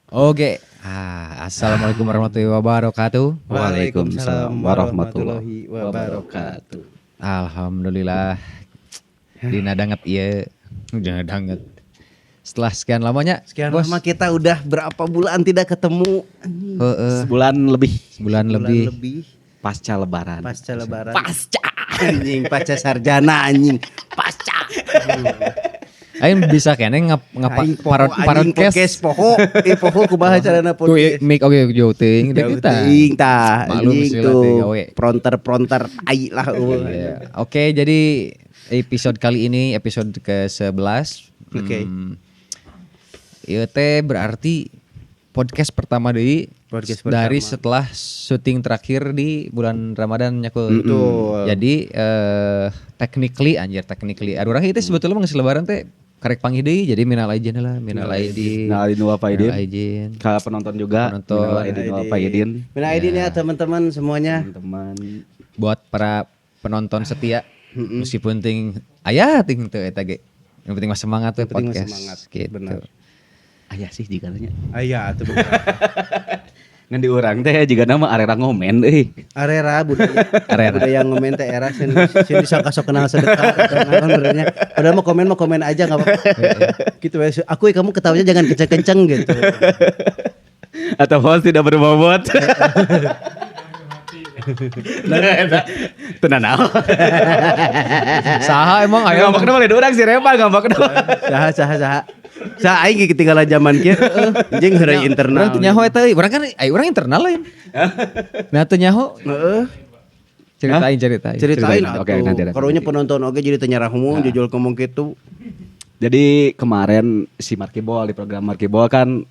Oke. Assalamualaikum warahmatullahi wabarakatuh. Waalaikumsalam warahmatullahi wabarakatuh. Alhamdulillah. Dina danget ieu. Udah danget. Setelah sekian lamanya, Sekian Bos. lama kita udah berapa bulan tidak ketemu. Sebulan lebih Sebulan lebih. pasca lebaran. Pasca lebaran. Pasca. Anjing, pasca sarjana anjing. Pasca. Aing bisa kene Aing poho, parod anjing, podcast poho. Poho kumaha carana Tuh podcast. mic oge jauh teuing da kita. Ting tah. Maklum Anjing sila tuh. teh gawe. Pronter ai lah. Iya. Oke, jadi episode kali ini episode ke-11. Oke. Ieu teh berarti podcast pertama deui. Podcast Dari pertama. setelah syuting terakhir di bulan Ramadan nyakul. Betul. Jadi technically urang itu sebetulnya mah geus lebaran teh karek panggih deui jadi minal aidin lah, minal aidin. Nah, Aidin wa faidin. Minal aidin. Ke penonton juga. Penonton. Minal aidin wa faidin. Mina Aidin ya teman-teman semuanya. Teman-teman. Buat para penonton setia meskipun ting ting teu eta ge. Yang penting mah semangat we Yang penting mah podcast semangat, gitu. benar. Aya sih jigaranya. Aya atuh bener. Ngan di urang teh jiga nama arera ngomen euy. Arera budaya. Arera. Budaya ngomen teh era sih disangka sok kenal sedekah naon benernya. Padahal mau komen aja enggak apa-apa. Gitu ya. Aku kamu ketawanya jangan kenceng-kenceng gitu. Atau host tidak berbobot. Tenan naon. Saha emang aya Ngambek mah urang si Repa ngambek. Saha. Saha aing ketinggalan zaman kieu. Anjing heureuy internal. Urang teu nyaho eta euy. Urang kan urang internal lain. Nah teu nyaho. Heeh. Ceritain. Ceritain Oke, atuh. nanti. Karunya penonton oge jadi teu nyarahumum jujul ngomong kitu. Jadi kemarin si Markibol di program Markibol kan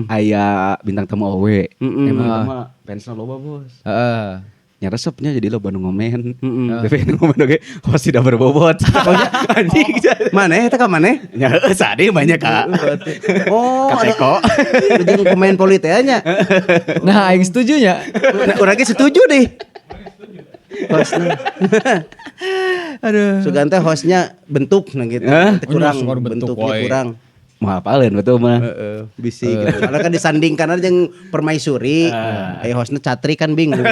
aya bintang tamu awe. Emang mah fansna loba bos. Heeh. Nya resepnya jadi lo Bandung ngomen. BPN ngomen oge host tidak berbobot. Anjing. Maneh eta ka maneh? Nya sade banyak Kak. Oh, Kateko. jeung pemain politik nya. Nah aing setuju nya. Urang ge setuju deh. Hostnya. Aduh. Sugan teh hostnya bentuk nah gitu. Hah? Teh kurang Oh, bentuk, bentuknya woy. kurang. Mau apalin betul mah. Bisi gitu. Karena kan disandingkan aja jeung permaisuri. Aya hostnya Catri kan bingung.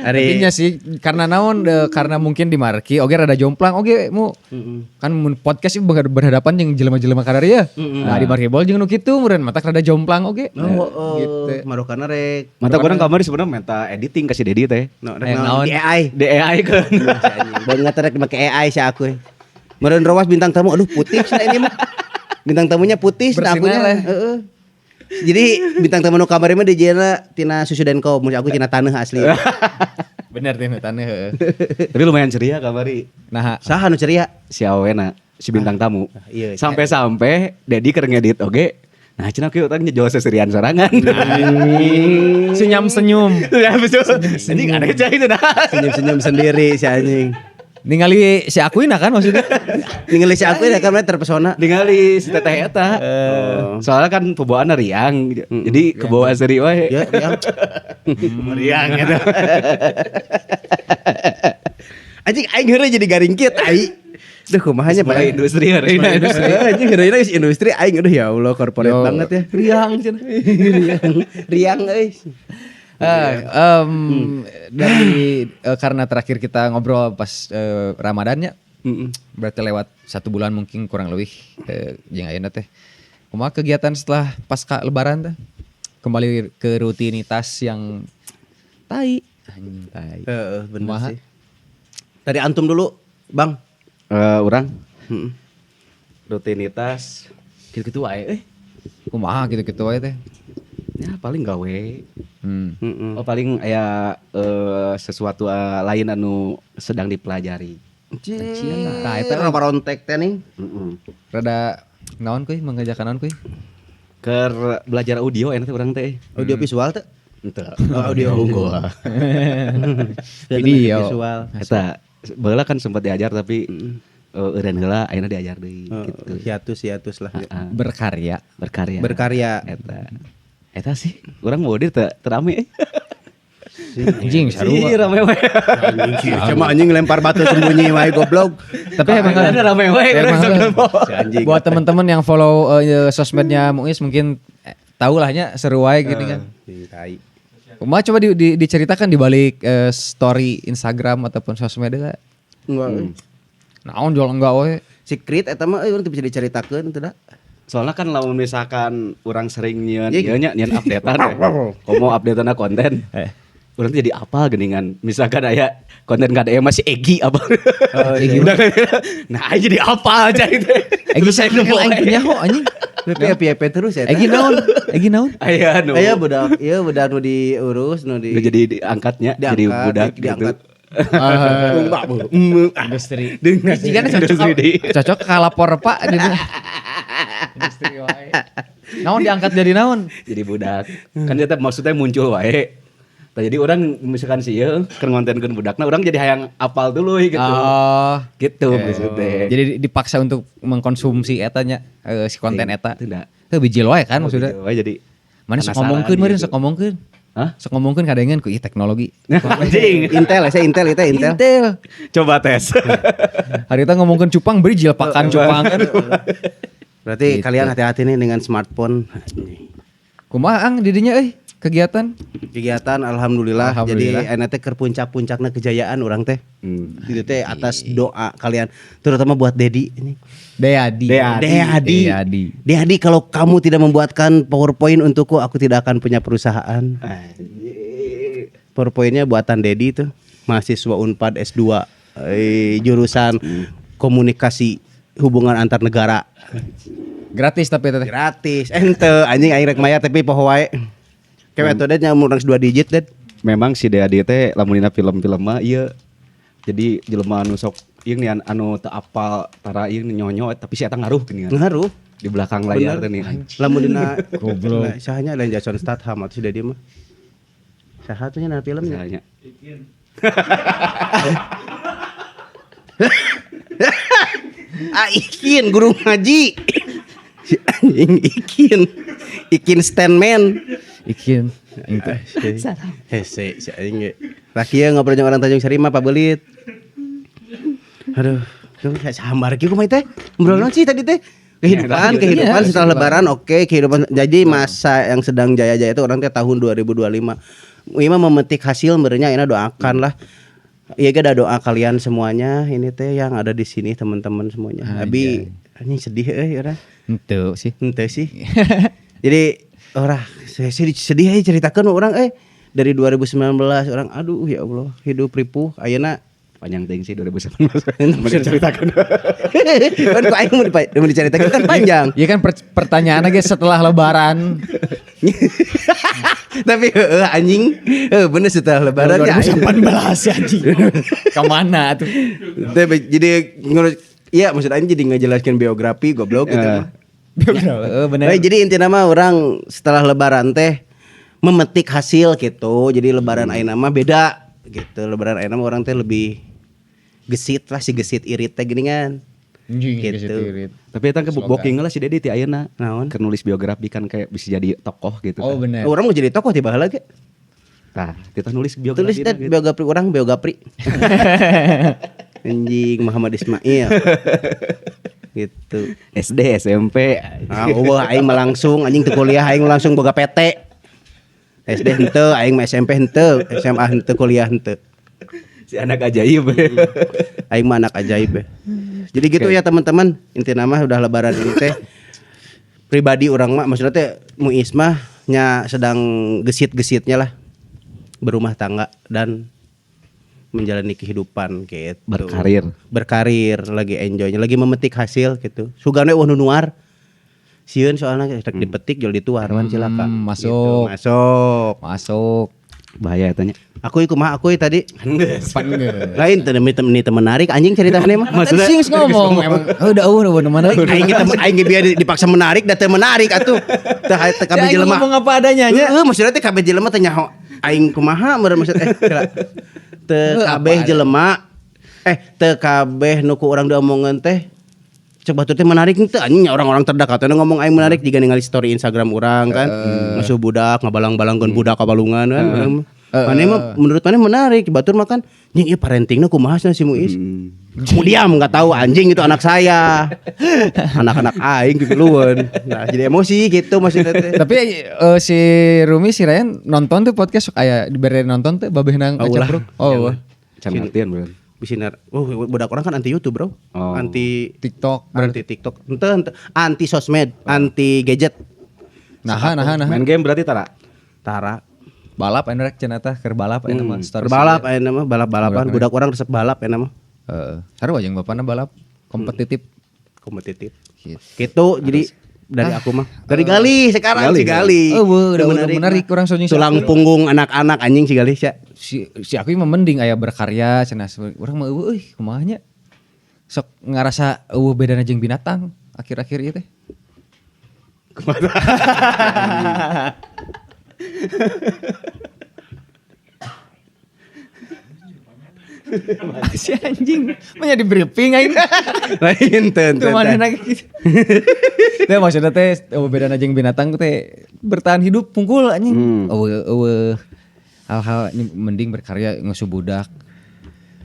Artinya sih karena naon karena mungkin di Marki oge rada jomplang oge mu kan mun podcast itu berhadapan jeung jelema-jelema karya. Nah di Marki Bol jeung nu kitu meureun mata rada jomplang oge. Gitu. Marokana rek. Mata kurang kamar sebenarnya minta editing kasih Dedi teh. No, Eh, rek naon? naon di AI. Di AI kan. Banget rek make AI si aku. Meureun rowas bintang tamu aduh putih cenah ini mah. Bintang tamunya putih cenah Bersihna akunya. lah. Heeh. Jadi bintang tamu nu kamari mah dijieuna tina susu dan kau, mun aku tina taneuh asli. Bener teh taneuh heueuh. Tapi lumayan ceria kamari. Nah, Saha nu ceria? Si Awena, si bintang tamu. Iya. Sampai-sampai Dedi keur ngedit oge. Nah, cenah kieu urang nyejual seserian sorangan. senyum-senyum. Ya betul. Anjing aneh cah itu nah. Senyum-senyum sendiri si anjing. Ningali si akuin kan maksudnya. Ningali si aku ya kan terpesona. Ningali si teteh eta. Soalnya kan pembawaanna riang. Jadi kebawa seri wae. Ya, yang Riang eta. anjing aing heureuy jadi garing kieu ai. Duh kumaha nya Mulai industri harus Ini mulai industri. Anjing heureuy geus industri aing aduh ya Allah corporate Yo. banget ya. Riang cenah. Riang euy. Dari karena terakhir kita ngobrol pas Ramadannya, berarti lewat 1 bulan mungkin kurang lebih jeung ayeuna teh. Kumaha kegiatan setelah pasca lebaran teh? Kembali ke rutinitas yang tai. Anjing tai. Heeh, bener Kumaha? sih. Dari antum dulu, Bang. Urang Heeh. rutinitas gitu-gitu wae Kumaha gitu-gitu wae teh. Ya paling gawe. Hmm. Oh paling aya sesuatu lain anu sedang dipelajari. Nah, itu rontek teh nih. Rada naon kuy mengerjakan naon kuy? Keur belajar audio enak urang teh. Audio visual teh. Henteu. Audio unggul. Video. Visual. Eta baheula kan sempat diajar tapi eureun heula ayeuna diajar deui gitu. Hiatus lah. Berkarya. Berkarya. Berkarya. Eta sih urang mau dia terame. Anjing sarua. rame we. Anjing sih, cuma anjing lempar batu sembunyi wae goblok. Tapi emang Ada rame we. emang Si anjing. buat teman-teman yang follow sosmednya Muis mungkin tahu lahnya seru wae gini kan. Tai. Kumaha coba diceritakan di balik story Instagram ataupun sosmed eta. Enggak. Naon jual enggak we. Secret eta mah urang teu bisa diceritakeun teu da. Soalnya kan lamun misalkan orang sering nyian Iya, nyian updatean komo updatean konten. Urang tuh jadi apa geningan misalkan aya konten KDM masih Egi apa. Egi. Nah, jadi apa aja itu. Egi saya aing punya ho anjing. Tapi FYP terus ya. Egi naon? Egi naon? Aya nu. Aya budak, ieu budak nu diurus nu di Udah jadi diangkatnya jadi budak diangkat. gitu. Industri. Dengan Jika cocok ka lapor Pak di industri wae. Naon diangkat jadi naon? Jadi budak. Kan eta maksudnya muncul wae. Tah jadi orang misalkan sih ya keur ngontenkeun budakna orang jadi hayang apal dulu gitu. Oh, Gitu maksudnya. jadi dipaksa untuk mengkonsumsi etanya si konten eta. Itu enggak. Teu bijil wae kan maksudnya. Jadi Mana sok penasaran ngomongkeun meureun gitu. sok ngomongkeun. Hah? Sok ngomongkeun kadengan ku ieu teknologi. Anjing. Intel, saya Intel itu Intel. Intel. Coba tes. Hari kita ngomongkeun cupang beri jilpakan cupang kan. Berarti Gitu. kalian hati-hati nih dengan smartphone. Kumaha ang didinya kegiatan? Kegiatan alhamdulillah, Alhamdulillah. jadi enak teh keur puncak-puncakna kejayaan orang teh. Itu teh atas doa kalian terutama buat Dedi ini. Deadi. Dedi kalau kamu tidak membuatkan PowerPoint untukku, aku tidak akan punya perusahaan. PowerPointnya buatan Dedi tuh, mahasiswa Unpad S2 jurusan komunikasi hubungan antar negara. Gratis tapi teh. Gratis. Ente anjing aing rek maya tapi poho wae. Kayak metode nya urang 2 digit det. Memang si Deadi teh lamun dina film-film mah ieu. Jadi jelema anu sok ieu nih anu teu apal tara ieu nyonyo tapi si eta ngaruh gini kan. Ngaruh. Di belakang layar teh nih. Lamun dina Goblok. sahanya lain Jason Statham atau sudah dia mah. Saha tuh nya filmnya. Misalnya. Ikin guru ngaji. Si anjing Ikin. Ikin Stanman. Ikin. Hese si anjing ge. Rakia ngobrol jeung orang Tanjung Sari mah Pak Belit. Aduh, kamu sambar kieu kumaha teh? Ngobrol naon sih tadi teh? Kehidupan setelah lebaran oke, kehidupan. Jadi masa yang sedang jaya-jaya itu orang teh tahun 2025. Ima memetik hasil merenya ina doakan lah. Iya gak ada doa kalian semuanya ini teh yang ada di sini teman-teman semuanya. Abi anjing sedih orang. Henteu sih. Ente sih. Jadi orang saya sedih aja ceritakan orang dari 2019 orang aduh ya Allah hidup ripuh ayeuna Panjang ting sih 2019. Bisa diceritakan. kan kok aing mau diceritakan kan panjang. Iya kan pertanyaannya guys setelah lebaran. Tapi anjing bener setelah lebaran ya 2018 anjing. Kemana tuh? Jadi ngurus iya maksud aing jadi ngejelaskan biografi goblok gitu mah. Bener. Jadi intinya mah orang setelah lebaran teh memetik hasil gitu. Jadi lebaran ayeuna mah beda gitu. Lebaran ayeuna mah orang teh lebih gesit lah si gesit irit teh gini kan. Gitu. Tapi eta kebooking lah si Dedi ti ayeuna. Naon? Keur nulis biografi kan kayak bisa jadi tokoh gitu. Oh kan. bener. Orang mau jadi tokoh tiba lagi. Tah, kita nulis Tulis biografi. deh biografi orang biografi. Anjing Muhammad Ismail. Gitu. SD, SMP. Aing mah langsung anjing teu kuliah aing langsung boga PT. SD henteu, aing mah SMP henteu, SMA henteu, kuliah henteu. Si anak ajaib. Aing mah anak ajaib ya. Jadi gitu ya teman-teman, intinya mah udah lebaran ini teh. Pribadi orang mah maksudnya teh Muis mah nya sedang gesit-gesitnya lah berumah tangga dan menjalani kehidupan gitu. Berkarir, lagi enjoynya, lagi memetik hasil gitu. Sugana eueuh nu nuar. Sieun soalnya rek dipetik jual dituar wan cilaka. Masuk. Gitu, masuk. Bahaya tanya. Aku tadi Pan lain teu menarik anjing cerita mana mah. Maksudnya sing ngomong emang udah mana lagi. Aing biar dipaksa menarik da teu menarik atuh. Teu kabeh jelema. Ngomong apa adanya nya. Maksudnya teh kabeh jelema teh nyaho aing kumaha meureun maksud teu kabeh jelema teu kabeh nu ku urang diomongeun teh coba tuh teh menarik teh anjing orang-orang terdekat teh ngomong aing menarik juga ningali story Instagram urang kan. Musuh budak ngabalang-balangkeun budak kabalungan kan. Maneh mah menurut maneh menarik. Batur makan nya ieu parentingna kumaha si Muis. Kamu diam enggak tahu anjing itu anak saya. Anak-anak aing keluwen. Nah, jadi emosi gitu maksudnya teh. Tapi si Rumi si Ryan nonton tuh podcast sok aya dibere nonton tuh babeh nang capruk. Oh. Can ngertian bro. Bisinar. Budak orang kan anti YouTube, Bro. Anti TikTok, anti TikTok. Henteu anti sosmed, anti gadget. Nah. Main game berarti Tara. Balap anu rek cenah teh keur balap aya mah story. Balap aya mah balap-balapan. Budak orang resep balap aya mah. Sarua jeung bapana balap kompetitif. Gitu jadi dari aku mah. Dari Gali sekarang si Gali. Udah menarik kurang soalnya tulang punggung anak-anak anjing si Gali si aku mah mending aya berkarya cenah urang mah eueuh kumaha nya. Sok ngarasa bedana jeung binatang akhir-akhir ieu teh. Si anjing mah di briefing aing. Lain teh. Mana gitu. Teh maksudnya teh bedana jeung binatang teh bertahan hidup pungkul anjing. Hal-hal ini mending berkarya ngasuh budak.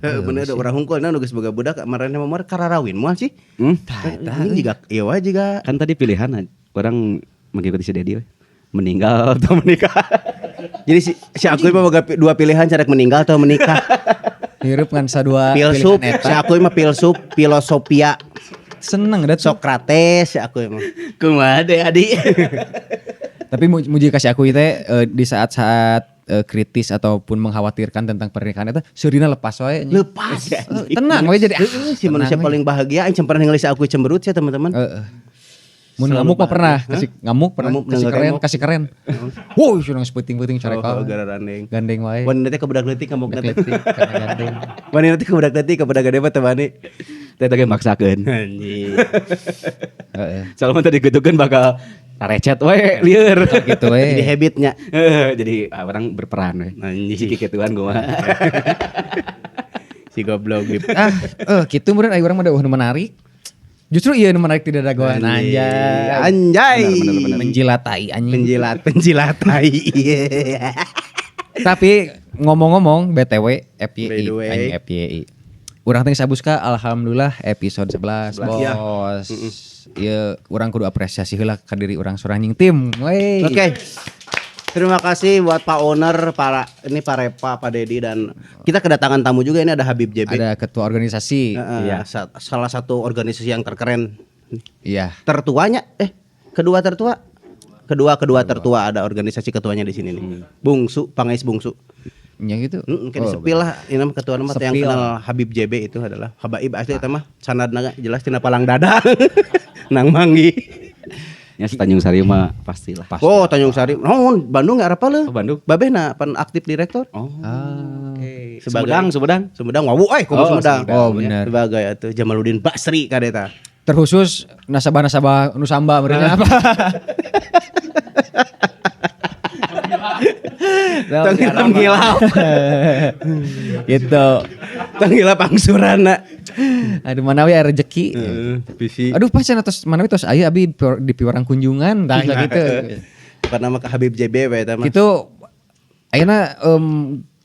Bener ada orang hungkul nu geus boga budak marane mah kararawin moal sih. Ini juga ieu wae juga kan tadi pilihan orang mengikuti si Dedi we. Meninggal atau menikah. Jadi si aku mah boga dua pilihan carek meninggal atau menikah. Hirup ngan sadua filsuf si aku mah filsuf filosofia. Seneng dah Sokrates si aku mah. Kumaha deh Adi. Tapi muji kasih aku teh di saat-saat kritis ataupun mengkhawatirkan tentang pernikahan itu surina lepas wae. Lepas ya. Tenang we jadi si manusia paling bahagia aing pernah ningali si aku cemberut sih teman-teman. Mun ngamuk mah pernah, kasih keren. Wuh, sudah seputing-puting corek kau. Gandeng wae. Wanita teh ke budak leutik ngamuk teh. Gandeng. Wanita teh ke budak leutik ke budak gede mah teh bani. Teh teh maksakeun. Anjing. Heeh. Soalnya tadi gedukeun bakal recet we lieur gitu we. Jadi habitnya. Jadi orang berperan we. Anjing kituan gua mah. Si goblok gitu. Kitu meureun aya urang mah da menarik. Justru iya menarik tidak ada goan anjay. Bener. Menjilatai anjing. Penjilatai. Tapi ngomong-ngomong BTW FYI. Urang teh sabuska alhamdulillah episode 11 bos. Ieu urang kudu apresiasi heula ka diri urang sorangan tim. Oke. Terima kasih buat Pak Owner, Pak Repa, Pak Dedi dan kita kedatangan tamu juga ini ada Habib JB. Ada ketua organisasi. Iya. Salah satu organisasi yang terkeren. Iya. Tertuanya kedua tertua ada organisasi ketuanya di sini nih. Bungsu, Pangais Bungsu. Ya gitu. Mungkin sepil lah ini mah ketua nama yang kenal Habib JB itu adalah Habaib asli eta mah sanadna jelas tina Palang Dadang. Nang Manggi. Ya Tanjung Sari mah pastilah. Oh Tanjung Sari. Bandung enggak apa le? Bandung. Babehna pan aktif direktur. Oke. Sumedang. Wawu Sumedang. Oh benar. Sebagai atuh Jamaluddin Basri kadeta. Terkhusus nasabah Nusamba merenya apa? Tanggilap. Gitu. Tanggilap angsurana. Aduh mana we rezeki. Aduh pas tos mana we tos aya abi di piurang kunjungan tah gitu. Karena mah Habib JB we eta mah. Gitu ayeuna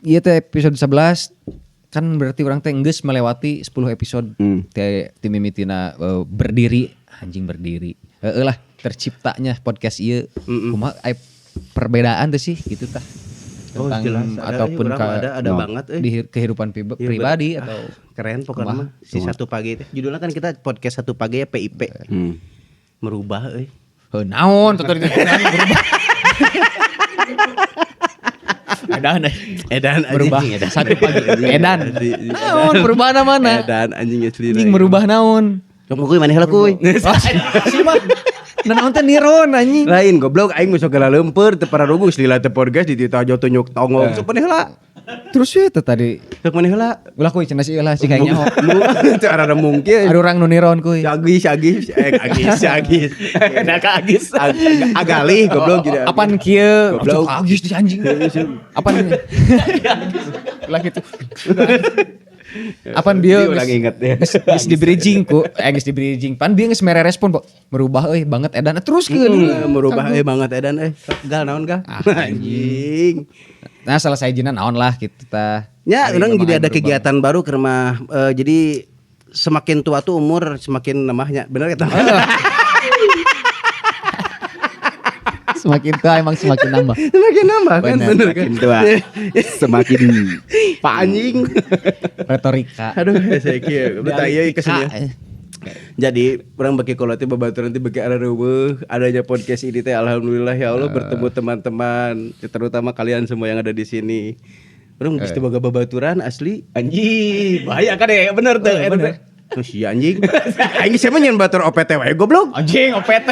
ieu teh episode 11 kan berarti orang teh geus melewati 10 episode teh tim mimitina berdiri Heeh lah terciptanya podcast ieu. Kumaha perbedaan teh sih gitu tah. Tentang jelas, ataupun ada banget di kehidupan pribadi atau keren pokoknya mah si Satu Pagi teh. Judulnya kan kita podcast Satu Pagi ya PIP. Merubah euy. Heuh naon tutur berubah. Edan berubah Satu Pagi edan. Naon perubahan mana? Edan anjing asli. Anjing merubah naon? Jok kuy maneh heula kuy. Si mah. Naon teh niron anjing. Lain goblok aing mah sok leumpeur teu pararugus lila teh podcast di tita jotunjuk tongong sok maneh heula. Terus ya tadi sok maneh heula. Ulah kuy cenah si heula si kayaknya. Teu arana mungkin. Ada urang nu niron kuy. Agis. Nah ka Agis. Agalih goblok jadi. Apaan kieu? Agis di anjing. Apaan? Ulah gitu. Apaan dia lagi inget ya. Geus di bridging ku, geus di bridging. Pan dia geus mere respon kok. Merubah euy banget edan terus keun. Merubah banget edan gal naon gal. Anjing. Nah selesai jinan naon lah gitu tah. Ya, Hari orang memang jadi ada berubah. kegiatan baru ke rumah. Jadi semakin tua tuh umur semakin namanya. Bener kata. Semakin tua emang semakin nambah. Semakin nambah kan, bener kan. Semakin tua, semakin Pak anjing. Retorika. Aduh, saya kira udah ieu kesini. Dialektika. Jadi orang bagi kalau teh babaturan teh bagi ada reueuh adanya podcast ini teh alhamdulillah ya Allah bertemu teman-teman terutama kalian semua yang ada di sini. Orang geus teu boga babaturan asli. anjing. Bahaya kan ya, bener tuh. Bener. Terus ya anjing. Aing siapa nyen batur OPT wae goblok. Anjing, OPT.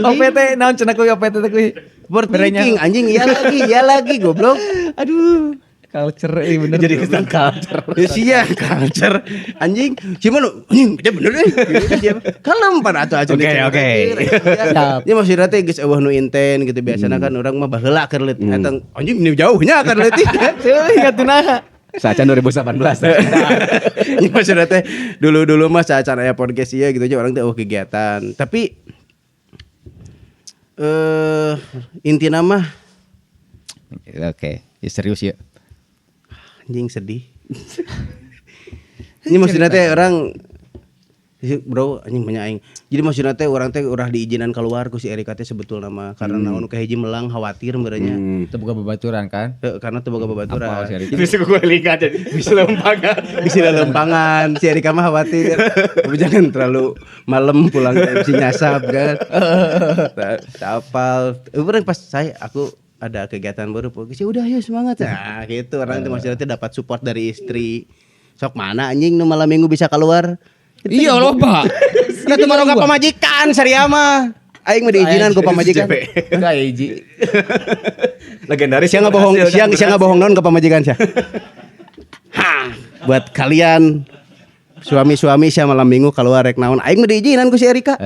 OPT naon cenah kuy OPT teh kuy. Overthinking anjing iya lagi goblok. Aduh. Culture bener. Jadi kesan culture. Ya sia culture anjing. Cuman anjing dia bener deh. Kalem pan atuh aja. Oke. Siap. Ya maksudnya teh geus eueuh nu inten gitu biasana kan orang mah baheula keur leutik. Eta anjing ini jauhnya keur leutik. Teuing atuh Sacan 2018. Ya maksudnya teh dulu mah saat aya podcast ieu gitu aja orang teh kegiatan. Tapi intina mah Oke, ya serius ya. anjing sedih. Ini maksudnya teh orang bro anjing banyak aing. Jadi maksudnya teh orang teh urang diizinan keluar ku si Erika teh sebetulna mah karena naon ka hiji melang khawatir beureunya. Itu bukan babaturan kan? Karena teu boga babaturan. Apa si Erika? Bisa gue lihat jadi bisa lempangan. Bisa lempangan si Erika mah khawatir. Tapi jangan terlalu malam pulang MC nyasap kan. Tak apal. Urang pas aku ada kegiatan baru podcast udah ayo semangat. Nah, gitu orang itu maksudnya teh dapat support dari istri. Sok mana anjing nu malam minggu bisa keluar. Iya loh Pak. Udah tuh ka pamajikan Saria mah. Aing mah diizinan ku pamajikan. Enggak hiji. Legendaris Siang ngabohong naon ka pamajikan sia. Ha, buat kalian suami-suami sia malam minggu keluar rek naon aing mah diizinan ku si Erika.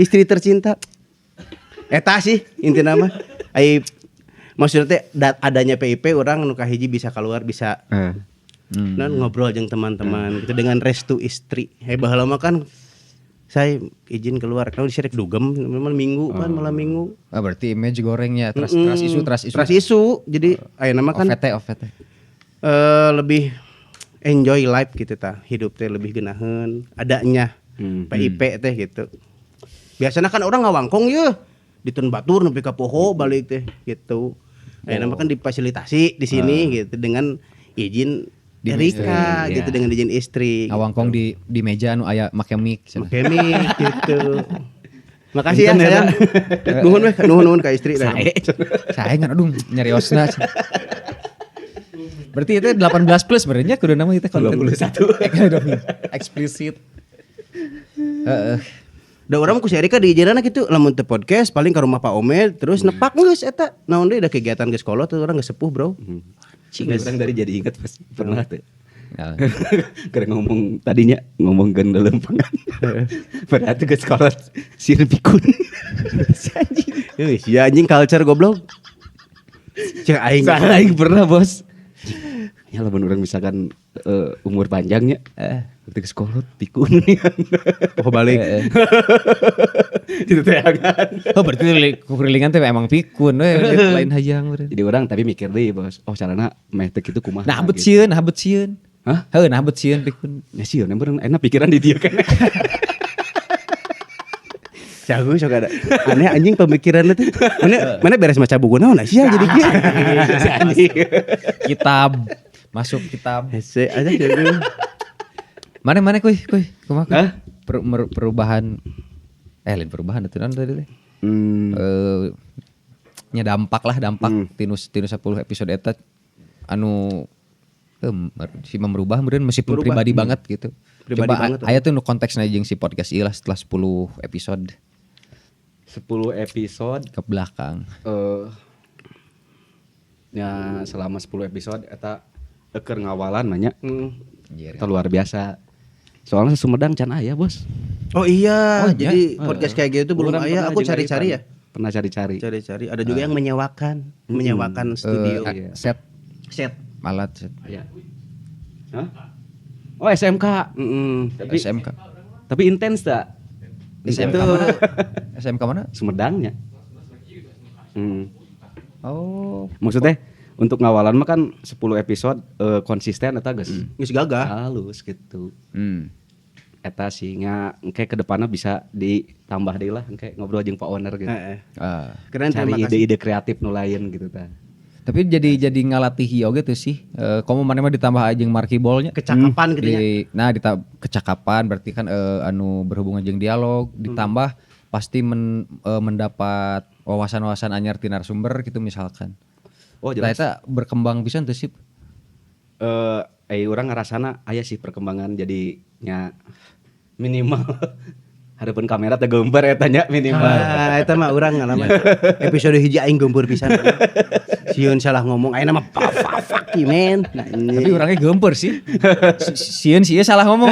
Istri tercinta. Eta sih intina mah. Ai maksudnya teh adanya PIP orang nu kahiji bisa keluar bisa ngobrol jeung teman-teman gitu dengan restu istri. Baheula mah kan saya izin keluar kalau disirek dugem malam minggu kan malam minggu. Ah berarti image gorengnya trust isu. Jadi ayeuna mah kan OVT. Lebih enjoy life gitu tah. Hidup teh lebih geunaheun adanya PIP teh gitu. Biasanya kan orang ngawangkong ye ditun batur nepi ka poho balik teh gitu. Ayeuna mah kan difasilitasi di sini gitu dengan izin Erika gitu dengan izin istri. Ngawangkong gitu. di meja anu aya make mic. Make mic gitu. Makasih ya sayang. Nuhun ka istri. Saya kan aduh nyariosna. Berarti itu 18 plus sebenarnya kudu nama itu konten 21. Eksplisit. Da urang ku si Erika diizinana kitu lamun teu podcast paling ka rumah Pak Omed terus nepak geus eta. Naon deui da kegiatan geus kolot urang geus sepuh, Bro. Cing orang dari jadi ingat pas pernah tuh. Karena ngomong gen dalam pangan. Pada itu ke sekolah sieun pikun. Si anjing. Si anjing culture goblok. Cek aing pernah, Bos. Ya lamun orang misalkan umur panjangnya waktu ke sekolah pikun. Oh balik. Itu teangan. Oh berarti kurilingan teh emang pikun lain hayang urang. Jadi orang tapi mikir deh, Bos. Oh carana meh teh kitu kumaha. Nah habet sieun. Hah? Heuh nah habet sieun pikun. Ya sieun enak pikiran di dieu kan. Jago sok ada. Aneh anjing pemikiranna teh. Mana beres maca buku naon sia jadi kieu. Si anjing. Kitab masuk kitab. Hese aja jago. Mana kuy kumaha? Perubahan lain perubahan itu naon tadi teh. Nya dampak tinus 10 episode eta anu si merubah kemudian meskipun pribadi banget gitu. Pribadi Coba banget. aya tuh nu konteksna jeung si podcast ieu lah setelah 10 episode 10 episode ke belakang. Ya selama 10 episode eta keur ngawalan nanya. Anjir. Eta luar biasa. Soalnya Sumedang can aya, Bos. Oh iya, Oh, jadi iya. podcast kayak gitu belum Orang aya. pernah Aku juga cari-cari ya. Pernah cari-cari. Cari-cari. Ada juga yang menyewakan studio. Iya. Set Set. alat set. Aya. Hah? Oh, SMK. Tapi SMK. Tapi intens tak? SMK Itu mana? SMK mana? Sumedangnya. Oh. Maksudnya untuk ngawalan mah kan 10 episode konsisten eta geus. Geus gagah. Halus gitu. Eta sih nya engke ke depanna bisa ditambah deui lah engke ngobrol jeung Pak Owner gitu. Keren, Cari terima kasih. ide-ide kreatif nu lain gitu tah. Tapi jadi ngalatih oge tuh sih. Komo mana mah ditambah jeung markibol nya. Kecakapan gitu ya. Nah, kecakapan berarti kan anu berhubungan jeung dialog ditambah pasti mendapat wawasan-wawasan anyar ti narasumber gitu misalkan. Oh Nah, jelas. eta berkembang pisan teh sih. Urang ngarasana aya sih perkembangan jadinya minimal harapan kamera teh geumpeur eta nya minimal. Eta mah urang ngalaman episode hiji aing geumpeur pisan. Sieun salah ngomong ayeuna mah fuck you man. Nah, Tapi orangnya gempur sih. Sieun sih salah ngomong.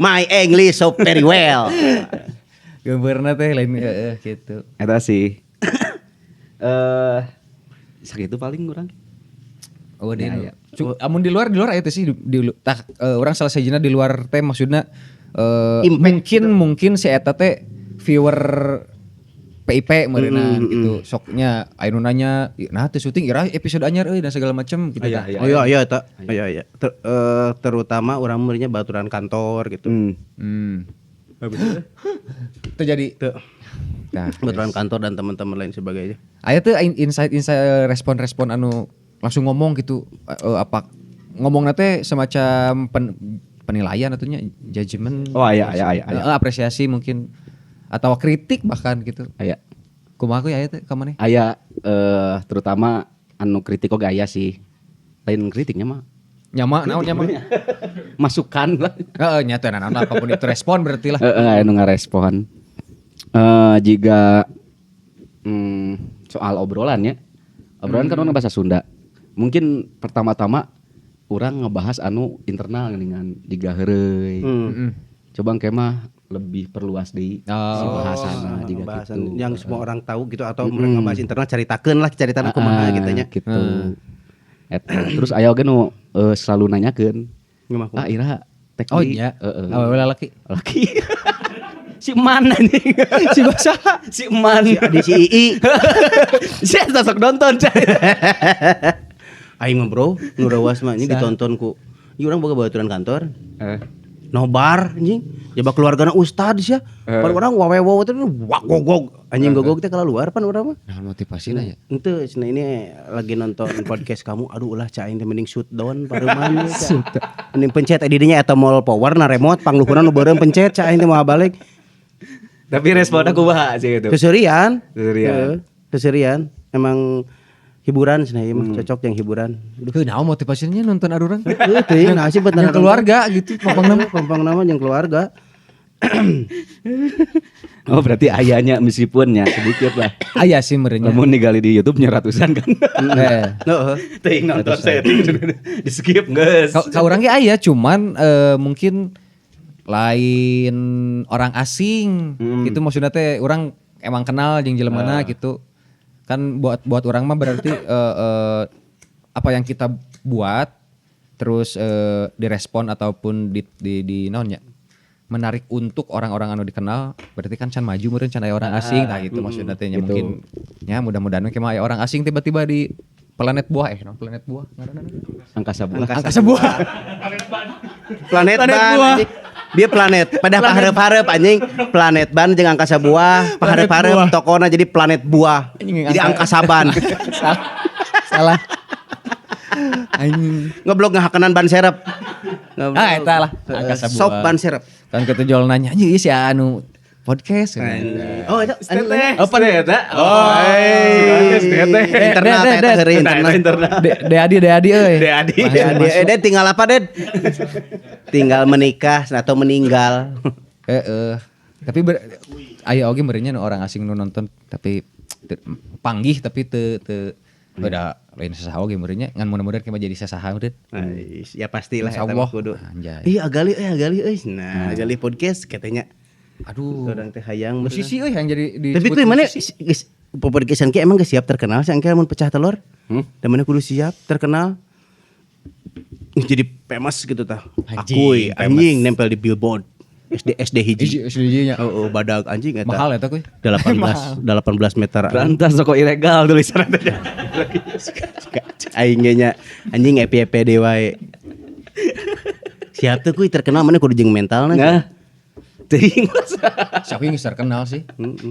my English so very well. Gemburna teh lain gitu. Eta sih. Sakitu paling urang. Oh, Ya, dia. Amun di luar aya teh sih orang salah sajina di luar teh maksudna mungkin si eta teh viewer PIP meureunna gitu. Soknya aya nu nanya, "Nah, teh syuting ira episode anyar euy dan segala macam gitu." Aya, aya. Oh iya eta. Iya. Terutama urang meureunnya baturan kantor gitu. Terjadi. Nah, baturan kantor dan teman-teman lain sebagainya. Aya teh insight respon-respon anu langsung ngomong gitu apa ngomongna teh semacam penilaian atunya judgement. Oh aya. Apresiasi mungkin atau kritik bahkan gitu. Aya. Kumaha aya teh ka maneh? Aya terutama anu kritik oge aya sih. Lain kritiknya mah Nyama, naon nyama? masukan lah. Heeh, nya teh naon apapun itu respon berarti lah. Anu ngarespon. Jika soal obrolannya. Obrolan kan orang bahasa Sunda. Mungkin pertama-tama orang ngebahas anu internal dengan jiga heureuy. Coba engke mah lebih perluas di si bahasana jiga Bahasan gitu. yang semua orang tahu gitu atau mereka ngebahas internal caritakeun lah carita kumaha gitu nya. Gitu. Eta. Terus aya oge nu selalu nanyakeun. Kumaha? Ira Oh iya. Awalnya laki. Laki. Si Man anjing. Si Basa. Si Man. Di si Ii. Si eta sok nonton cai. Aing mah bro, nu rawas mah ini ditonton ku. Ieu urang boga baturan kantor. Nobar anjing. Jaba keluargana ustad sia. Pan urang wawewo teh wak gogog. Anjing gogog teh kalau luar pan urang mah. Nah, motivasina ya. Henteu cenah ini lagi nonton podcast kamu. Aduh ulah cai teh mending shoot down pareuman. Mending pencet didinya eta mall power na remote pangluhurna nu beureum pencet cai teh moal balik. Tapi responnya kumaha sih itu. Keserian. Keserian. Keserian. Emang hiburan cenah ieu mah cocok yang hiburan. Heuh, naon motivasinya nonton aduran? Teuing ngasih bener Yang keluarga gitu, pampang nama yang keluarga. Oh berarti ayahnya meskipun ya sedikit lah. Aya sih merenya. Namun digali di YouTube nya ratusan kan. Heeh. Teuing nonton saya di skip geus. Ka urang ge aya cuman mungkin lain orang asing gitu maksudnya teh orang emang kenal jeung jelemana gitu. Kan buat orang mah berarti apa yang kita buat terus direspon ataupun di naonnya menarik untuk orang-orang anu dikenal berarti kan can maju meureun can aya orang asing nah gitu maksudnya teh gitu. Mungkin nya mudah-mudahan we aya orang asing tiba-tiba di planet buah planet buah ngaranna Angkasa buah. angkasa buah Planet ban. Anjing. Dia planet pada hareup-hareup anjing. Planet ban jeung angkasa buah, hareup-hareup tokona jadi planet buah. Jadi angkasa ban. salah anjing Ngeblok ngahakenan ban serep. eta lah angkasa buah Sop ban serep. kan kita jual nanya anjing ieu si anu podcast Oh, itu Apa nih eta? internal eta heureuy internal. Deadi euy. Ded tinggal apa, Ded? Tinggal menikah atau meninggal. Tapi aya oge merenya orang asing nu nonton tapi panggih tapi teu beda lain sasaha oge merenya ngan mudah-mudahan kita jadi sasaha udah. Ya pastilah eta Insyaallah. mah kudu. Anjay. Ih, agali euy. Nah, agali podcast katanya. Aduh. Orang teh hayang Musisi euy yang jadi di tapi tuh mana geus podcastan ki emang geus siap terkenal sih engke mun pecah telur. Da mana kudu siap terkenal. Jadi famous gitu tah. Anjing, Akui anjing nempel di billboard. SD hiji. SD-nya. Oh, badag anjing eta. Mahal eta kuy. 18 meter. Berantas rokok ilegal tulisan teh. Aing ge nya anjing EPD wae. Siap tuh kuy terkenal mana kudu jeung mentalna. Nah. Teuing Saking geus terkenal sih.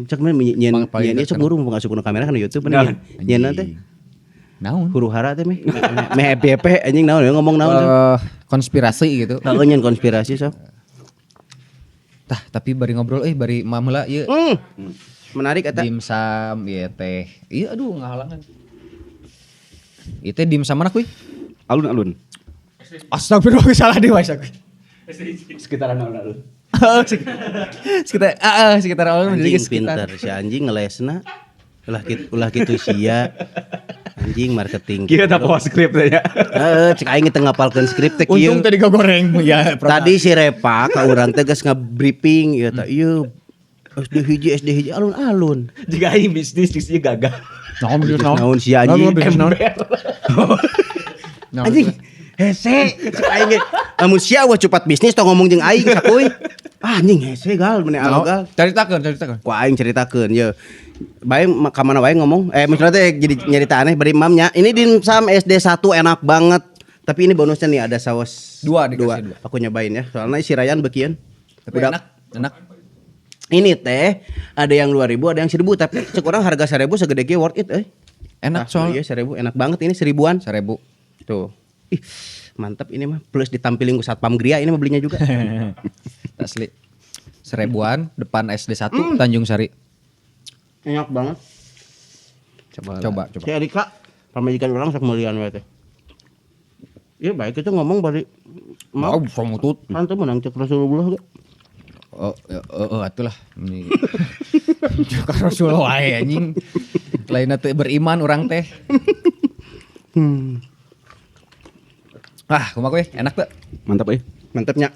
Cek mah nyen ini sok ngurung masuk ke kamera kan YouTube kan nyen teh. Naon? Huru hara teh meh EPP anjing naon ngomong naon. Konspirasi gitu. Heeh nyen konspirasi sok. Tah, tapi bari ngobrol bari mamela ieu. Menarik eta. Dimsum ieu teh. Iya aduh ngahalangan. Ieu teh dimsum mana kuy? Alun-alun. Astagfirullah salah dewe kuy. Sekitaran alun-alun. Sekitar alun jadi Anjing pinter si anjing ngelesna. Ulah kitu sia. Anjing marketing. Kieu da post skrip teh nya. Cek aing teu ngapalkeun skrip teh kieu. Untung tadi goreng ya. Tadi si Repa ka urang teh geus nga-briefing ieu tah ieu SD hiji alun-alun. Jika aing bisnis gagal. Naon sia anjing ember. Anjing hese cek aing ge lamun sia wah cepat bisnis tong ngomong jeung aing sakuy. Anjing hese gal mene alogal. Caritakeun. Ku aing ceritakeun ye. Bae ka mana wae ngomong. Maksudna teh jadi nyarita aneh bari mamnya. Ini dimsum SD 1 enak banget. Tapi ini bonusnya nih ada saus dua. Aku nyobain ya. Soalnya si Ryan bekian. Tapi enak. Ini teh ada yang 2.000, ada yang 1.000 tapi cek orang harga 1.000 segede ge worth it Enak soalnya. Iya 1.000 enak banget ini 1.000-an. 1.000. Tuh. Ih, mantap ini mah. Plus ditampilin ku Satpam Gria ini mah belinya juga. Asli. 1.000-an depan SD 1 Tanjung Sari. Enak banget. Coba. Si Erika pamajikan orang sak mulian we teh. Iya baik itu ngomong bari Mau pamutut. kan teh menang cek Rasulullah ge. Atulah. Ini. Cek Rasulullah wae anjing. Lainna teu beriman urang teh. Kumaha we? Enak teu? Mantap Mantapnya.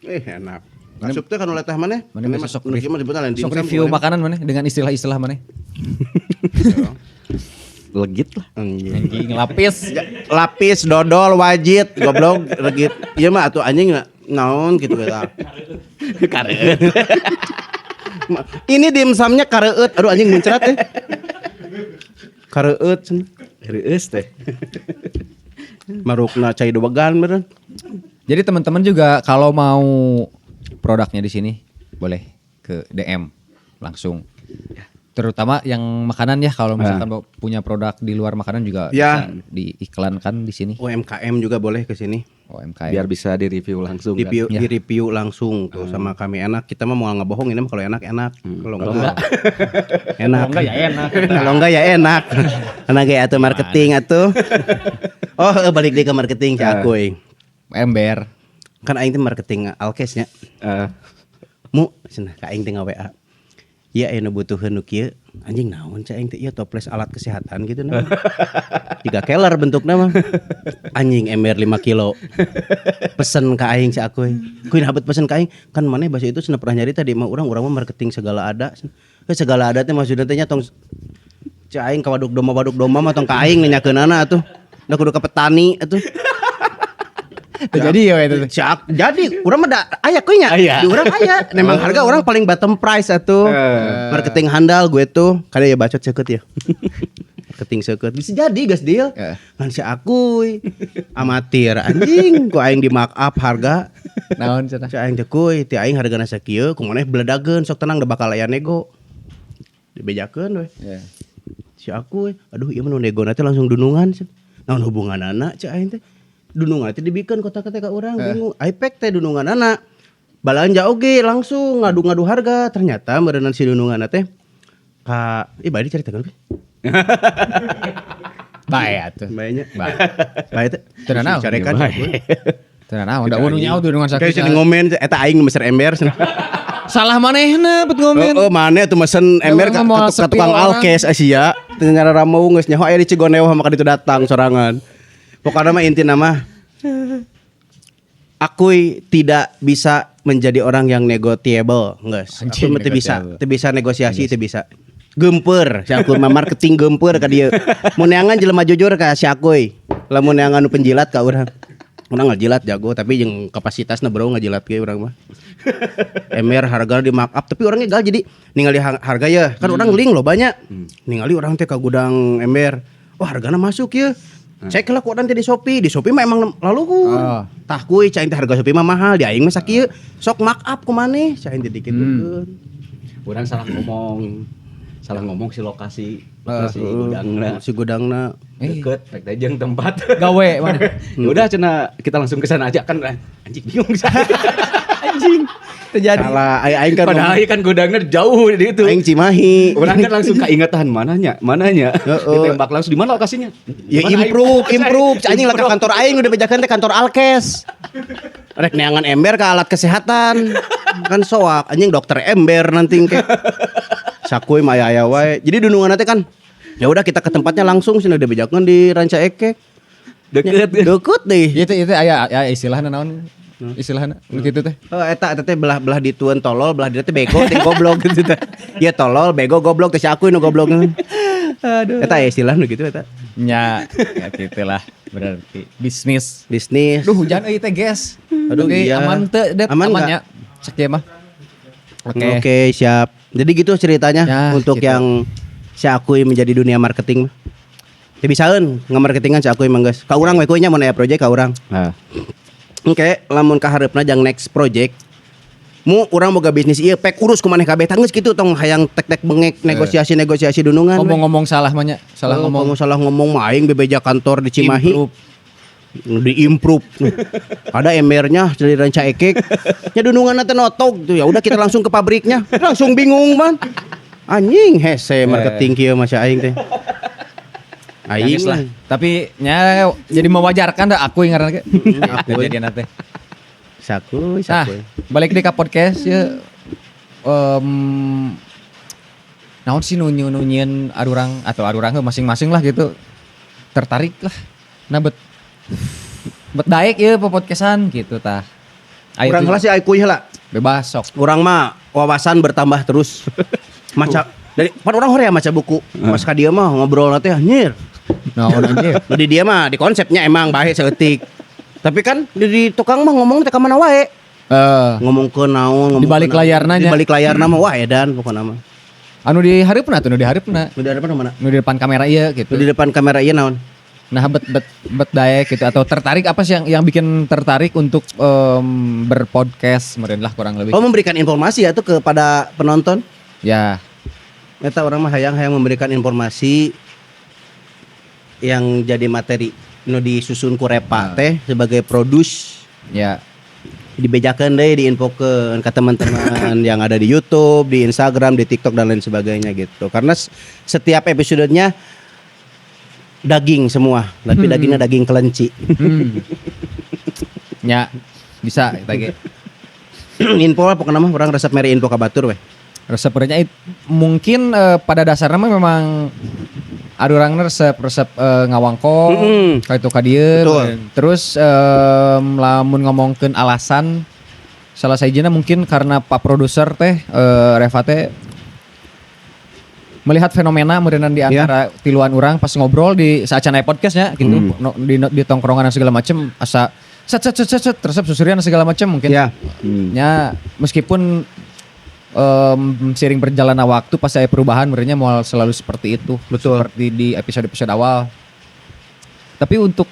Enak. Asup teh kan oleh teh maneh. Mana sok sok review makanan maneh dengan istilah-istilah maneh. Legit lah. Anjing lapis. Lapis, dodol, wajit, goblok, regit. Ieu mah atuh anjing naon gitu eta. Kareut. Ini dimsumnya kareut. Aduh anjing muncrat teh. Kareut. Reus teh. Marukna cai dobagan beureun. Jadi teman-teman juga kalau mau produknya di sini boleh ke DM langsung. Terutama yang makanan ya, kalau misalkan punya produk di luar makanan juga bisa diiklankan di sini. UMKM juga boleh ke sini. UMKM. Biar bisa di-review langsung. Di review langsung tuh sama kami enak. Kita mah mau ngebohong ini mah kalau enak. Kalau enggak enak. Kalau enggak ya enak. Kalau enggak ya enak. Karena kayak atuh marketing atuh. Balik deh ke marketing si Akuy. Ember. Kan aing teh marketing Alkesnya. Mu cenah ka aing teh WA. Iya aya nu butuheun nu kieu. Anjing naon cai aing teh ieu toples alat kesehatan gitu naon. 3 keler bentukna mah. Anjing ember 5 kilo. Pesen ka aing si Akuy. Kuy habet pesen ka aing. Kan maneh bahasa itu cenah pernah nyari tadi mah urang mah marketing segala ada. Segala ada teh maksudna teh nya tong cai aing ka waduk domba mah tong ka aing nanyakeunana atuh. Da kudu ka petani atuh. Jadi ya itu. Jadi urang mah da aya kuy nya. Di urang aya. Memang harga orang paling bottom price atuh. Marketing handal gue tuh. Kada ya bacot seukeut ya. Marketing seukeut. Bisa jadi geus deal. Ngan si Akuy. Amatir anjing ku aing di mark up harga. Naon cenah? Si aing teh kuy, ti aing hargana sakieu, kumaneh beledageun sok tenang da bakal aya nego. Dibejakeun we. Si Akuy, aduh ieu mah nu negona teh langsung dunungan. Naon hubunganana cai aing teh? Dunungan teh dibikeun kota-kota ka urang bingung. iPad teh dununganana. Balanja oge langsung ngadu-ngadu harga. Ternyata meureunna si dununganna teh ka bae dicaritakeun ge. Bae atuh. Bae nya. Bae teh. Teu naon. Carekan. Teu naon. Da unu nyaho dunungan sakit. Kayak sini ngomen eta aing meser ember. Salah manehna bet ngomen. Maneh atuh mesen ember ka tukang Alkes Asia. Teu nyara ramau geus nyaho aya di Cigoneu maka ditu datang sorangan. Pokoknya mah inti nama Akuy tidak bisa menjadi orang yang negotiable, guys. Aku mah teu bisa negosiasi, teu bisa. Gempeur, si Akuy mah marketing gempeur ka dieu. Mun neangan jelema jujur ka si Akuy. Lamun neangan nu penjilat ka urang. Urang ngajilat jago tapi jeung kapasitasna bro ngajilat ge urang mah. Ember hargana di markup tapi orangnya gal jadi ningali harga ya. Kan orang link loh banyak. Ningali orang teh ka gudang ember. Wah, hargana masuk ya. Cek lah kok nanti di Shopee. Di Shopee mah emang lalu tah kuy cain teh harga Shopee mah mahal. Di aing mah sakieu sok markup ku maneh. Cain teh dikit-dikeun. Urang salah ngomong si lokasi si gudangna deket rek teh tempat gawe mana. Ya udah cenah kita langsung ke sana aja kan anjing bingung anjing terjadi salah aing kan padahal kan gudangnya jauh di itu aing Cimahi urang kan langsung kaingatan mananya ditembak langsung di mana lokasinya ya improve anjing lah ke kantor aing udah bejakeun teh kantor Alkes rek neangan ember ke alat kesehatan kan soak anjing dokter ember nanti ke sakuy mah aya wae. Jadi dunungan teh kan ya udah kita ke tempatnya langsung sih udah bejakeun di Ranca Ekek. Deket deh. Itu aya istilahna naon? Istilahna gitu teh. Oh eta teh belah ditueun tolol, belah dieu teh bego teh goblok gitu teh. Ya tolol, bego, goblok teh si akuy nu goblok. Aduh. Eta istilah nu gitu eta. Ya gitulah berarti bisnis. Duh hujan euy teh guys. Aduh iya. Aman teu aman ya. Cek mah. Oke, siap. Jadi gitu ceritanya ya, untuk gitu. Yang si Akuy menjadi dunia marketing mah. Ya bisaeun ngamarketingan si Akuy mah geus. Ka urang we kuy nya mun aya project ka urang. Heeh. Oke, lamun kahareupna jang next project mu urang boga bisnis ieu pek urus ku maneh kabeh tanggeus kitu tong hayang tek-tek bengek negosiasi dunungan. Ngomong-ngomong salah mah nya, salah ngomong mah aing bebeja kantor di Cimahi. Diimprove. Ada embernya dari Ranca Ekek. Nya dununganna teh notok tuh. Ya udah kita langsung ke pabriknya. Langsung bingung man. Anjing hese marketing kieu mah aing teh. Aing lah. Tapi nya jadi mewajarkan dah aku yang ngaranna kejadian teh. Sakuy. Balik deui ka podcast ya. Naon sih nunyeun arurang atau arurang masing-masing lah gitu. Tertarik lah. Nah bet daek ya podcastan gitu tah. Urang heula si Akuy heula. Bebas sok. Urang mah wawasan bertambah terus. Maca dari pan urang hoream maca buku. Pas ka dieu mah ngobrol teh anjir. Naon anjir. Di dia mah di konsepnya emang bae saeutik. Tapi kan di tukang mah ngomong teh ka mana wae. Ngomong ke naon di balik layarna nya. Di balik layarna mah wah edan pokona mah. Anu di hareupeuna tuh, nu di hareupeuna. Nu di harapan mana? Nu di depan kamera ieu gitu. Nu di depan kamera ieu naon? Nah bet daek gitu atau tertarik apa sih yang bikin tertarik untuk berpodcast meureun lah kurang lebih. Oh memberikan informasi ya tuh kepada penonton. Ya. Eta orang mah hayang memberikan informasi yang jadi materi nu disusun ku Repa teh sebagai produce. Ya. Dibejakeun deui diinfokeun ke teman-teman yang ada di YouTube, di Instagram, di TikTok dan lain sebagainya gitu. Karena setiap episodenya daging semua, tapi dagingnya daging kelenci. Ya, bisa kita info apa pokoknya mah orang resep meri info ka batur weh. Resepnya mungkin pada dasarnya memang ada orang resep ngawangkong kayak itu ka dieu. Terus lamun ngomongkeun alasan salah sajina mungkin karena Pak produser teh Reva teh melihat fenomena meureunna di antara tiluan orang pas ngobrol di saacana podcastnya gitu di tongkrongan segala macem asa set resep susurian segala macem mungkin nya meskipun sering berjalannya waktu pas saya perubahan merenya mau selalu seperti itu. Betul. Seperti di episode awal. Tapi untuk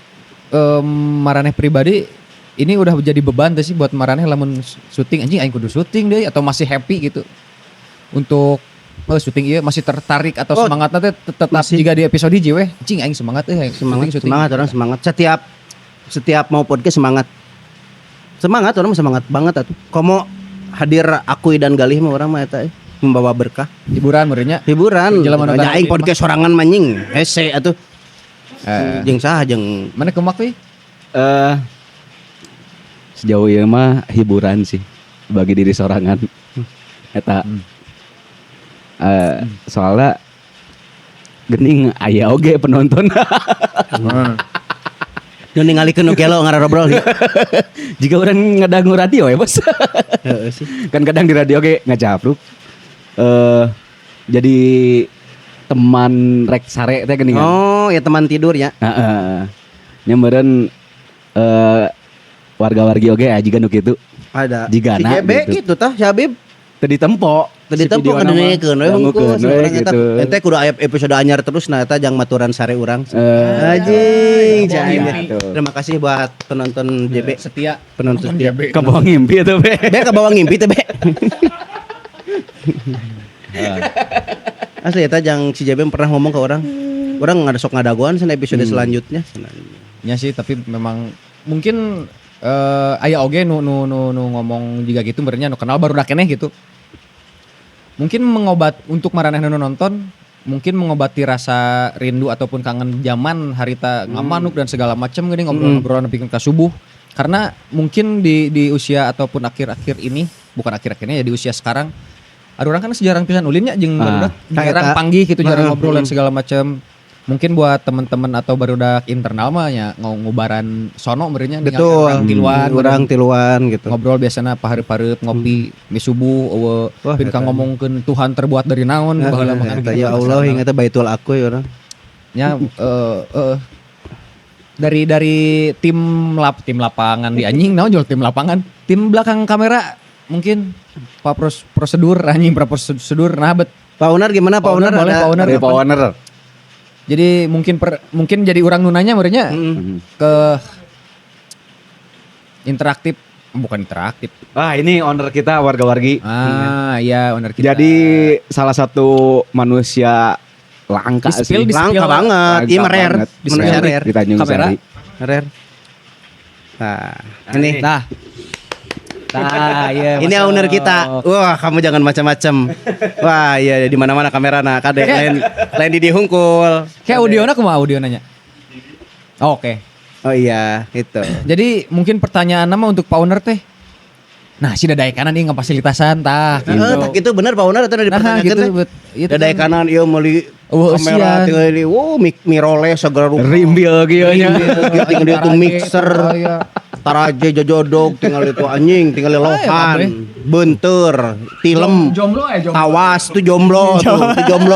maraneh pribadi ini udah jadi beban tuh sih buat maraneh lamun syuting anjing aing kudu syuting deh atau masih happy gitu. Untuk syuting ieu masih tertarik atau semangatnya tetap juga di episode hiji weh. Anjing aing semangat syuting. Semangat orang semangat. Setiap mau podcast semangat. Semangat orang semangat banget atuh. Komo hadir Akuy dan Galih mah orang mah eta membawa berkah. Hiburan merenya. Hiburan. Nya aing podcast sorangan manjing. Hese atuh. Jeung saha jeung mana kemak we? Sejauh ieu mah hiburan sih bagi diri sorangan. Eta soalnya geuning aya oge penonton. Nu ningalikeun nu gelo ngararobrol. Jika orang ngadangu radio ya bos. Kan kadang di radio ge ngajapruk. Jadi teman rek sare teh geuningan. Oh, ya teman tidur ya. Heeh. Nya meureun warga-wargi oge ajigan nu kitu. Ada. Jigana Si JB gitu tah, si Habib. Teu ditempo. Tadi tempo ngedengekeun we hungkul gitu. ente kudu aya episode anyar terus nah eta jang maturan sare urang. Anjing, Terima kasih buat penonton JB Setia. penonton setia. ke bawah ngimpi atuh be. Be ke bawah ngimpi teh be. Asli eta jang si JB pernah ngomong ke orang. Orang nggak sok ngadagoan sana episode selanjutnya. Ya sih, tapi memang mungkin aya oge nu ngomong juga gitu berenya nu kenal baru keneh gitu. Mungkin untuk maranehna nu nonton, mungkin mengobati rasa rindu ataupun kangen zaman harita ngamanuk dan segala macam geuning ngobrol-ngobrol nepikeun ka subuh. Karena mungkin di usia ataupun akhir-akhir ini, bukan akhir-akhirnya ya di usia sekarang, ada orang kan sejarang pisan ulinnya jeung barudak jarang panggih gitu, jarang ngobrol dan segala macam. Mungkin buat teman-teman atau barudak internal mah ya ngubaran sono meureunnya Betul. Urang tiluan gitu. Ngobrol biasanya pahareup-hareup ngopi mie subuh eueuh pin ka ngomongkeun Tuhan terbuat dari naon baheula mah kan. Ya Allah ingat baitul aku ya orang. Ya dari tim lapangan di anjing naon jual tim lapangan. Tim belakang kamera mungkin prosedur nah bet. Pak Unar gimana Pak Unar? Boleh Pak Unar. Jadi mungkin jadi orang nunanya meureunnya ke interaktif, bukan interaktif. Ini owner kita warga-wargi. Iya owner kita. Jadi salah satu manusia langka sih. Langka banget. Iya rare. Manusia rare. Di Tanjung Sari. Rare. Nah, ini. Iya. Ini owner kita. Wah, kamu jangan macam-macam. Wah, iya di mana-mana kamera nah, kade lain di hungkul. Kayak audiona kumaha audio nanya? Oke. Oh iya, itu. Jadi mungkin pertanyaan nama untuk Pak Owner teh. Nah, si dadai kanan ini ngafasilitasan tah gitu. Tak gitu bener Pak Owner atau dari pertanyaan gitu, teh. Dadai kanan ieu meuli kamera tinggal di mirrorless segala rupa. Rimbil gitu nya. Tinggal di itu mixer. Taraje jojodog tinggal itu anjing, tinggal di lohan, bentur, tilem, tawas itu jomblo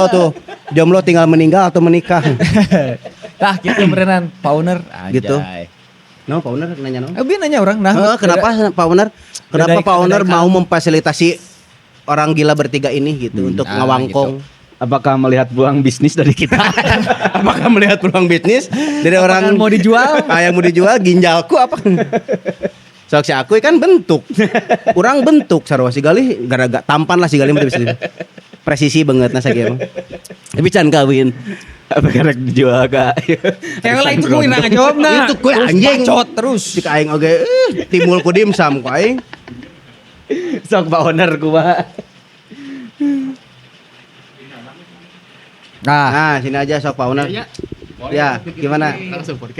tuh. Jomblo tinggal meninggal atau menikah. Tah gitu beneran Pak Owner. Gitu. No, Pak Owner nanya no. Nanya orang kenapa Pak Owner? Kenapa Pak Owner mau memfasilitasi orang gila bertiga ini gitu untuk ngawangkong? Gitu. Apakah melihat peluang bisnis dari kita? Apakah melihat peluang bisnis dari orang mau dijual? Yang mau dijual ginjalku apa? Sok si aku kan bentuk. Kurang bentuk sarua si galih gara-gara tampan lah si galih mah bisa. Presisi banget nah sakieu mah. Tapi can kawin. Apa karek dijual ka? Kayak lain itu kuwi ngajawabna. Itu kuy anjing bacot terus. Si aing oge timbul ku dimsum ku aing. Sok Pak Owner kumaha? Nah, sini aja sok Pak Owner. Ya, gimana?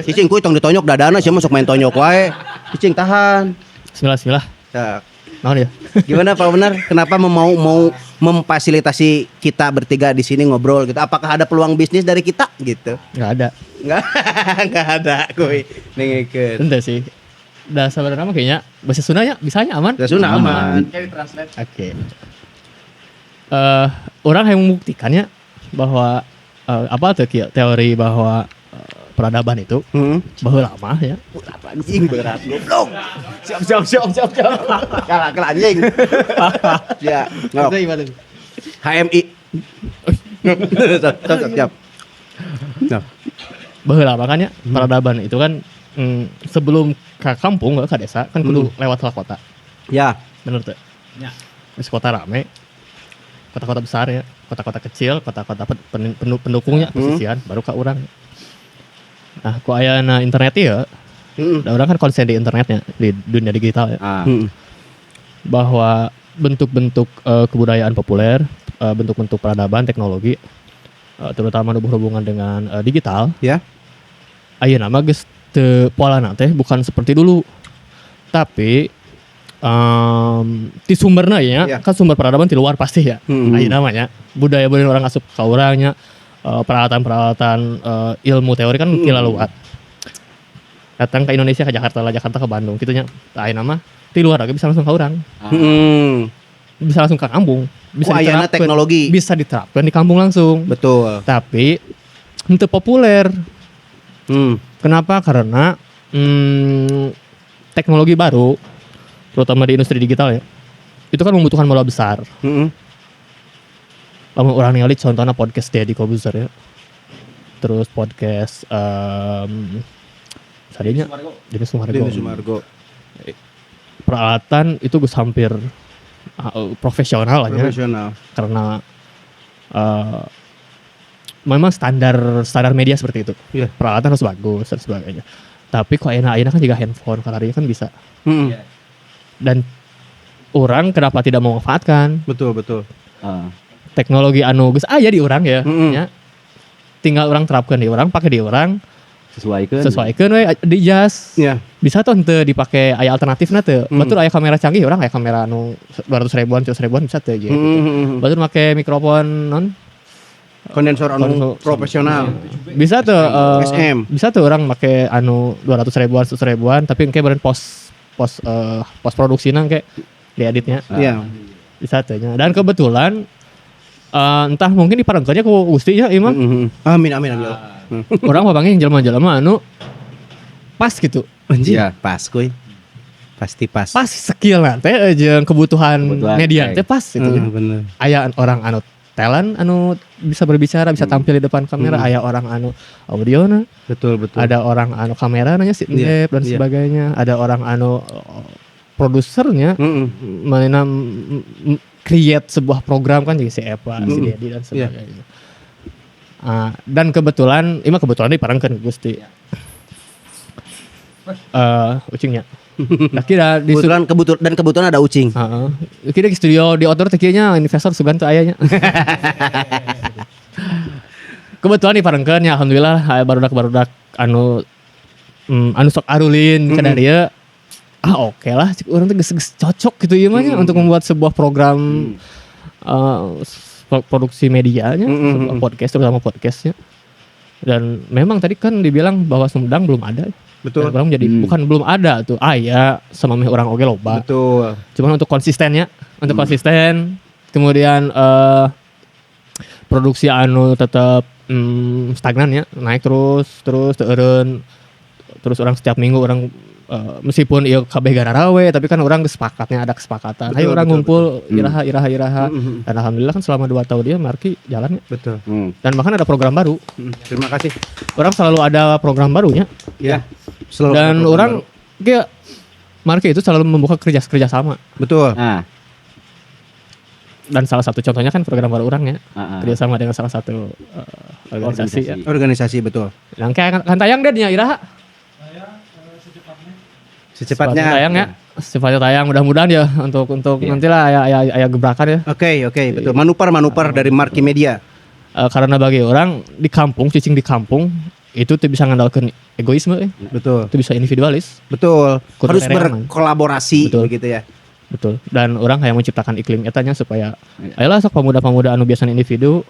Cicing kuy tong ditonyok dadana sih masuk main tonyok wae. Cicing tahan. Bismillah. Tak. Naon ya? Gimana Pak Owner? Kenapa mau memfasilitasi kita bertiga di sini ngobrol gitu? Apakah ada peluang bisnis dari kita gitu? Enggak ada. Enggak ada kuy. Ningikeun. Tentu sih. Dah sebenarnya mah kayaknya bahasa Sundanya bisanya aman. Bahasa Sunda aman. Oke. Orang yang membuktikannya bahwa apa tuh teori bahwa peradaban itu bahwa lama ya. Anjing berat goblok. Siap. Kalah anjing. Ya, ngok. HMI. Siap. Nah, bahwa lama kan ya peradaban itu kan sebelum ke kampung ke desa kan kudu lewat ke kota. Ya, bener tuh. Ya. Di kota rame. Kota-kota besar ya, kota-kota kecil, kota-kota pendukungnya pesisian baru ke urang. Nah, ku aya internet ya. Da urang kan konsen di internetnya di dunia digital ya. Bahwa bentuk-bentuk kebudayaan populer, bentuk-bentuk peradaban teknologi terutama berhubungan dengan digital. Ya. Ayeuna mah geus teu polana teh bukan seperti dulu. Tapi di sumbernya ya, kan sumber peradaban di luar pasti ya. Ayeuna namanya budaya-budaya orang asup ka urangnya, peralatan-peralatan ilmu teori kan kila luar. Datang ke Indonesia, ke Jakarta ke Bandung gitunya. Ayeuna mah di luar lagi bisa langsung ka urang. Bisa langsung ke kampung. Bisa diterapkan teknologi. Bisa diterapkan di kampung langsung. Betul. Tapi itu populer. Kenapa? Karena teknologi baru, terutama di industri digital ya, itu kan membutuhkan modal besar. Lamun orang ningali contohnya podcast Deddy Kobuzer ya, terus podcast tadinya Deddy Sumargo. Peralatan itu gue hampir profesional lah ya, karena memang standar media seperti itu. Peralatan harus bagus dan sebagainya. Tapi kok enak kan juga handphone kalau kan bisa. Dan orang kenapa tidak memanfaatkan? Betul. Teknologi anu geus aya di orang ya. Tinggal orang terapkan di orang, pakai di orang. Sesuaikan we di jas. Bisa tuh henteu dipake aya alternatifna teu. Batur aya kamera canggih, orang aya kamera anu 200 ribuan, 100 ribuan bisa teu gitu. Batur make mikrofon kondensor anu profesional. Bisa tuh SM. Bisa tuh orang make anu 200 ribuan, 100 ribuan tapi engke beren pos produksina engke dieditnya. Bisa tuh nya. Dan kebetulan entah mungkin diparengkeunnya ku Gusti nya ieu mah. Amin. Orang mabangnya yang jelema-jelema anu pas gitu. Iya, pas kuy. Pasti pas. Pas skill teh jeung kebutuhan media teh pas gitu. Bener. Aya orang anu talent anu bisa berbicara, bisa tampil di depan kamera, aya orang anu audiona. Betul. Ada orang anu kamera nanya dan sebagainya. Ada orang anu produsernya mana create sebuah program kan jadi si Eva, si Dedi dan sebagainya. Dan kebetulan diparengkeun Gusti. Ucingnya. Nah, kira di kebetulan ada ucing. Kira di studio di outdoor tekinya investor sugan teu aya nya. Kebetulan diparengkeun ya alhamdulillah barudak anu sok arulin ka dieu. Oke lah, urang teh geus cocok gitu ieu mah untuk membuat sebuah program produksi medianya, sebuah podcast terutama podcastnya. Dan memang tadi kan dibilang bahwa Sumedang belum ada. Betul. Dan jadi bukan belum ada tuh. Ya sama orang oge loba. Betul. Cuman untuk konsistennya, konsisten, kemudian produksi anu tetap stagnan ya, naik terus teureun. Terus orang setiap minggu orang meskipun ieu kabeh gararawe tapi kan orang ada kesepakatan. Ayo orang ngumpul iraha. Dan alhamdulillah kan selama 2 tahun dia Marki jalannya. Betul. Dan bahkan ada program baru. Terima kasih. Orang selalu ada program barunya. Ya. Dan orang kayak Marki itu selalu membuka kerja sama. Betul. Dan salah satu contohnya kan program baru orang ya. Kerjasama dengan salah satu organisasi. Organisasi betul. Yang kayak kan tayang deh nya iraha. Secepatnya tayang ya. Secepatnya tayang mudah-mudahan ya untuk nantilah aya gebrakan ya. Oke, betul. Manuper dari Marki Media. Karena bagi orang di kampung, cicing di kampung itu tuh bisa ngandalkan egoisme Betul. Itu bisa individualis. Betul. Harus berkolaborasi begitu ya. Betul. Dan orang kayak menciptakan iklim etanya supaya ayolah sok pemuda-pemuda anu biasanya individu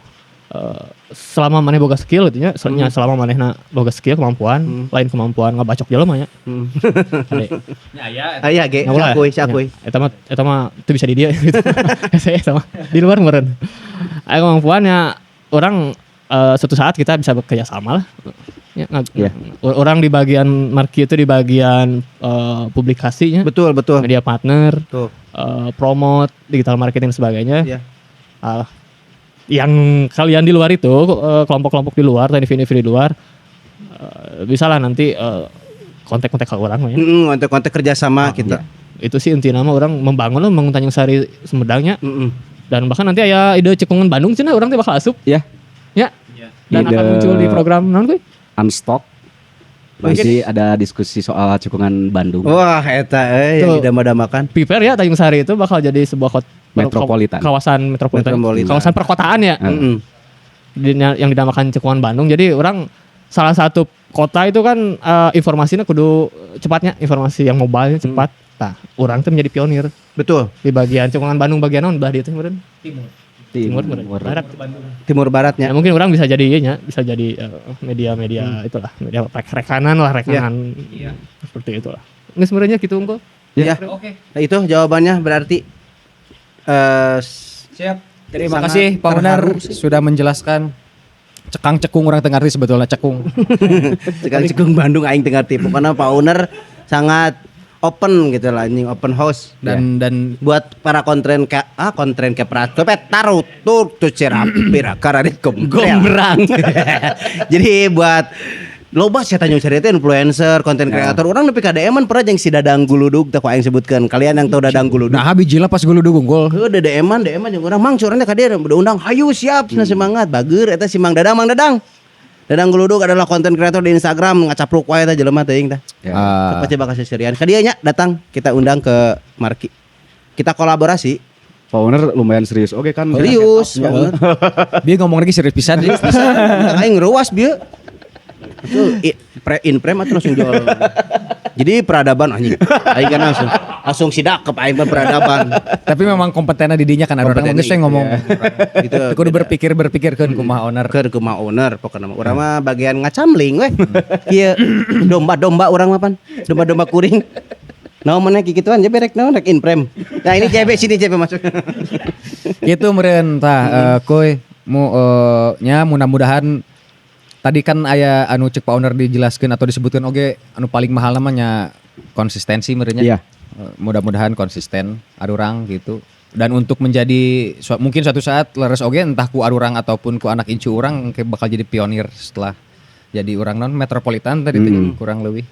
selama maneh boga skill gitu nya, selama manehna boga skill kemampuan, lain kemampuan ngabacok jelema nya. Aya ge sakuy. Eta mah teu bisa di dia gitu. Eta mah di luar meureun. Aya kemampuannya orang suatu saat kita bisa bekerja sama lah. Orang di bagian Marki itu di bagian publikasinya. Betul. Media partner, promote, digital marketing dan sebagainya. Yang kalian di luar itu kelompok-kelompok di luar, individu di luar bisa lah nanti kontak-kontak ke orang ya. Kontak kerjasama kita. Itu sih intinya mah orang membangun Tanjung Sari Sumedangnya. Dan bahkan nanti aya ide cekungan Bandung cenah orang teh bakal asup. Ya. Dan akan muncul di program naon kuy? Unstock. Masih ada diskusi soal cekungan Bandung. Wah, eta yang didama-damakan. Prepare ya Tanjung Sari itu bakal jadi sebuah metropolitan. Kawasan metropolitan. Kawasan perkotaan ya. Yang dinamakan cekungan Bandung. Jadi orang salah satu kota itu kan informasinya kudu cepatnya, informasi yang mobile cepat. Nah, orang tuh menjadi pionir. Betul. Di bagian cekungan Bandung bagian naon belah dieu teh meureun? Timur baratnya. Ya, mungkin orang bisa jadi media-media itulah, media rekanan. Seperti itulah. Ini sebenarnya gitu unggul. Ya. Oke. Nah, itu jawabannya berarti siap. Terima kasih Pak Unar sudah menjelaskan cekung orang teu ngarti sebetulnya cekung. Cekung Bandung aing teu ngarti. Pokona Pak Unar sangat open gitu lah anjing, open house dan buat para konten kreator taruh tuh cerapir karena gombrang. Jadi buat loba saya tanya cerita influencer, konten kreator, orang nepi ka DM-an pernah jeung si Dadang Guludug teh ku aing sebutkeun. Kalian yang tahu Dadang Guludug. nah biji lah pas Guludug unggul. Heuh DM-an jeung urang mang curang teh ka dia udah undang, hayu siap cenah semangat bageur eta si Mang Dadang. Dadang Guludug adalah konten kreator di Instagram, ngacapluk wae teh jelema teuing teh. Cepat coba kasih serian. Ka dieu nya datang kita undang ke Marki. Kita kolaborasi. Pak Owner lumayan serius. Oke kan. Serius, Pak Owner. Dia ngomong lagi serius pisan. Aing ngeuwas bieu. Itu in frame atau langsung jual. Jadi peradaban anjing. Aing kan langsung sidakep aing mah peradaban. Tapi memang kompetennya di dinya kan ada orang geus ngomong. Gitu. Kudu berpikirkeun kumaha owner. Keur kumaha owner pokokna urang mah bagian ngacamling we. Kieu domba-domba urang mah pan. Domba-domba kuring. Naon mana kikituan je berek naon rek in frame. Nah ini JB sini JB masuk. Gitu meureun tah koy nya mudah-mudahan tadi kan aya anu cek Pak Owner dijelaskeun atau disebutkan oge anu paling mahal namanya konsistensi meureunnya. Iya. Mudah-mudahan konsisten arurang gitu. Dan untuk menjadi mungkin suatu saat leres oge entah ku arurang ataupun ku anak incu urang bakal jadi pionir setelah jadi urang non metropolitan tadi teh kurang lebih.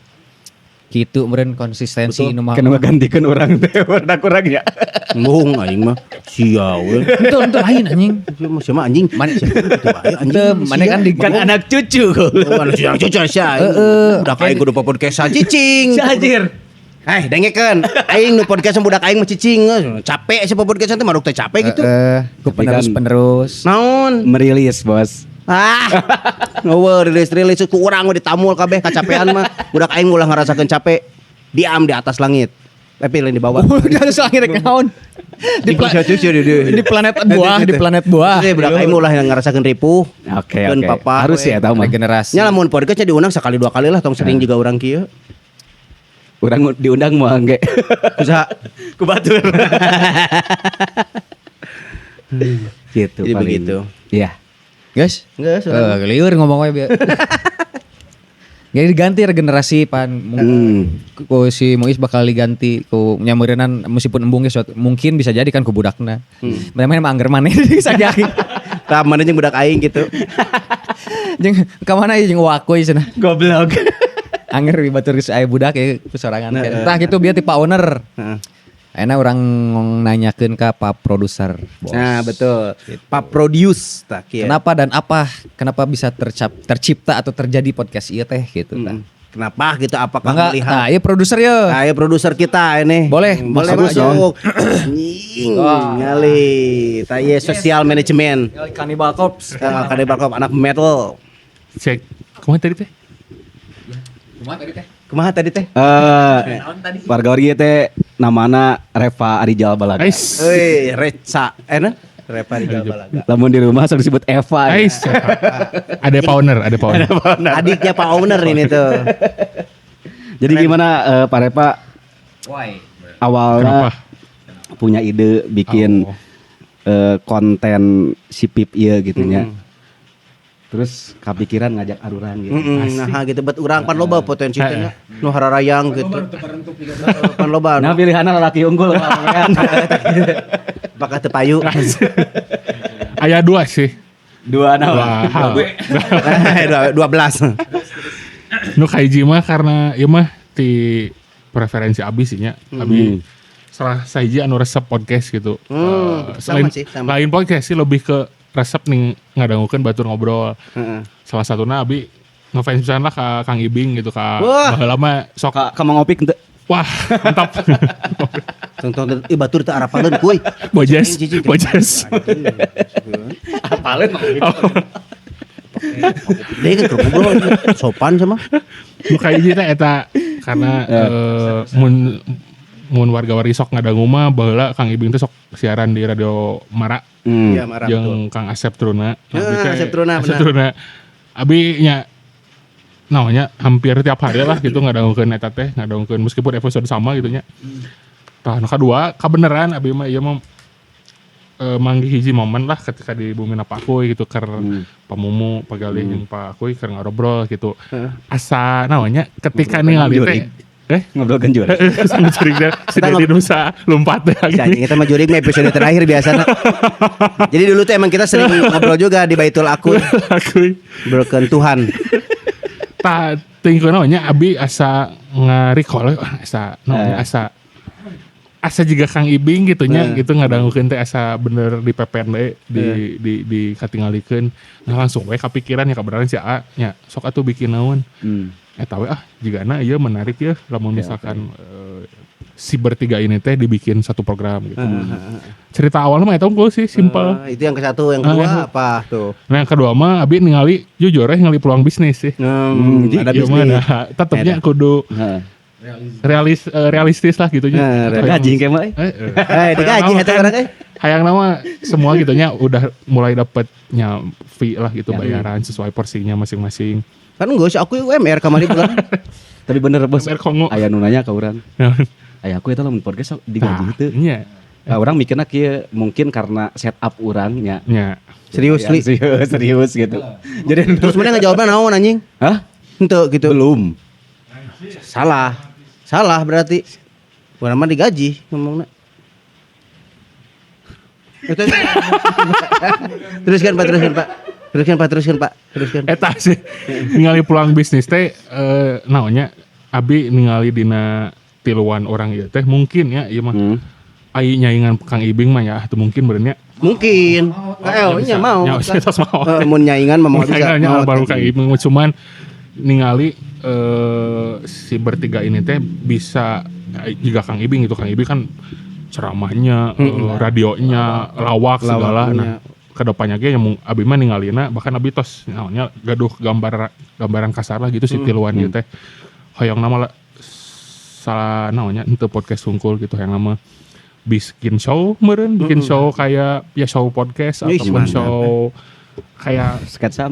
Gitu meureun konsistensi nu mah. Kana gantikeun urang teh warna kurangnya. Ngomong aing mah sia we. Henteu lain anjing. Siapa anjing? Mana Mana kan di Kan anak cucu. Anu siang cucu sia. Udah kayak kudu podcast cicing. Anjir. Hai, dengekeun. Aing nu podcast budak aing mah cicing. Capek si podcast teh maruk teh capek gitu. Ku penerus-penerus. Naon? Merilis, Bos. Ngower rilis ku urang we ditamul kabeh kacapean mah. Budak aing ulah ngarasakeun capek. Diam di atas langit. Tapi lain di bawah. Di atas langit rek naon? Di planet buah. Budak aing ulah ngarasakeun ripuh. Oke. Papa Harus ya tahu mah. Regenerasi. Nya lamun podcast diundang sekali dua kali lah tong sering juga urang kieu. Urang diundang mau engge. Kusaha? Ku batur. Gitu Jadi paling. begitu. Iya. Guys, liur ngomong we biar. Jadi diganti regenerasi pan. Ku si Muis bakal diganti ku nyameureunana meskipun embung geus mungkin bisa jadi kan ku budakna. Memang angger maneh sajaki. Tah mana jeung budak aing gitu. Jeung ka mana ieu jeung wakoy cenah. Goblok. Angger batur geus aya budak ya sorangan. Tah gitu biar ti Pak Owner. Ayeuna urang nanyakeun ka Pak Produser, Bos. Nah, betul. Pak Produce tah kieu. Kenapa dan apa? Kenapa bisa tercipta atau terjadi podcast ieu teh gitu tah. Kenapa gitu? Apakah Mangga, melihat? nah, ieu produser yeuh. Nah, ya produser kita ini. Boleh masuk. Anjing. Ngali. Tah ieu sosial manajemen. Cannibal Corpse. Cannibal Corpse anak metal. Cek. Kemana tadi teh? Kumaha tadi teh? Warga Ori teh namana Reva Arijal Balaga. Ais. Euy, Reca. Reva di Balaga. Lamun di rumah selalu disebut Eva. Ais. Ada Pak Owner. Adiknya Pak Owner ini tuh. Jadi gimana Pak Reva? Awalnya punya ide bikin konten si Pip ieu gitu nya. Terus kepikiran ngajak arurang gitu. Nah gitu buat urang pan loba potensi teh nya. Nu hararayang gitu. Pan loba. Nah pilihanna lalaki unggul kan. Apakah teu payu? Aya 2 sih. 2 naon? 12. Nu kaiji mah karena ieu mah ti preferensi Abi sih nya. Abi salah saiji anu resep podcast gitu. Sama sih, sama. Lain podcast sih lebih ke resep nih ngadangukeun batur ngobrol. Salah satuna Abi ngefans pisan lah ka Kang Ibing gitu ka baheula mah sok Ka mangopik henteu. wah mantap. Tong batur teu arapakeun kuy. Bojes. Apaleun Dia kan ngobrol sopan sama. Nu kaiji teh eta karena mun warga Warisok ngadangu mah baheula Kang Ibing teh sok siaran di Radio Mara. Iya, marah Jeung Kang Asep Truna. Asep Truna, benar. Asep Truna. Abi nya namanya hampir tiap hari lah gitu ngadangukeun eta teh, ngadangukeun meskipun episode sama gitu nya. Tah nu kadua kabeneran abi mah ieu mah manggih hiji momen lah ketika di Bumina Pak Kuy gitu keur pamumu pagalih jeung Pak Kuy keur ngarobrol gitu. Asa namanya ketika ningali teh Ngobrolkan juara. Sama jurignya si Dedi Nusa lompat deh Jadi kita mah jurig episode terakhir biasanya. Jadi dulu tuh emang kita sering ngobrol juga di Baitul Akun. Broken Tuhan. Tak tinggal namanya Abi asa nge-recall asa juga Kang Ibing gitunya gitu ngadangukeun teh asa bener di PPN di katingalikeun. Nah langsung we kapikiran ya kabeneran si A nya sok atuh bikin naon. Eta we jigana ieu menarik ya lamun misalkan si bertiga ini teh dibikin satu program gitu. Cerita awalnya mah eta unggul sih simpel. Itu yang ke satu, yang kedua apa tuh? Nah yang kedua mah Abi ningali jujur ningali peluang bisnis sih. Ada bisnis. Tetepnya kudu realistis lah gitu nya. Gaji kayak mah. Digaji eta orang Hayang nama semua gitunya udah mulai dapatnya fee lah gitu bayaran sesuai porsinya masing-masing. Kan enggak sih aku UMR kemarin bulan. Tapi bener bos. Kongo. Aya nu nanya ka urang. Aya aku eta lamun podcast digaji teu. Iya. Nah, orang mikirnya kieu mungkin karena setup urangnya. Nya. Serius li. Serius gitu. Jadi Terus mana ngejawabnya naon anjing? hah? Henteu gitu. Belum. Salah berarti. Urang mah digaji ngomongna. Teruskan Pak. Eta sih ningali peluang bisnis teh naonnya Abi ningali dina tiluan orang ieu teh mungkin ya ieu mah. Ai nyaingan Kang Ibing mah ya atuh mungkin benernya. Mungkin. Nya mau. Ya kita mau. Mun nyaingan mah mau bisa. Nyaingannya baru Kang Ibing cuman ningali si bertiga ini teh bisa juga Kang Ibing itu Kang Ibing kan ceramahnya, radionya, lawak segala. Nah, kedepannya ge yang Abi mah ningalina bahkan Abi tos naonnya gaduh gambaran kasar lah gitu si tiluan ieu teh. Hoyong nama salah naonnya henteu podcast sungkul gitu yang nama bikin show meureun, bikin show kayak ya show podcast ataupun show kayak sketsa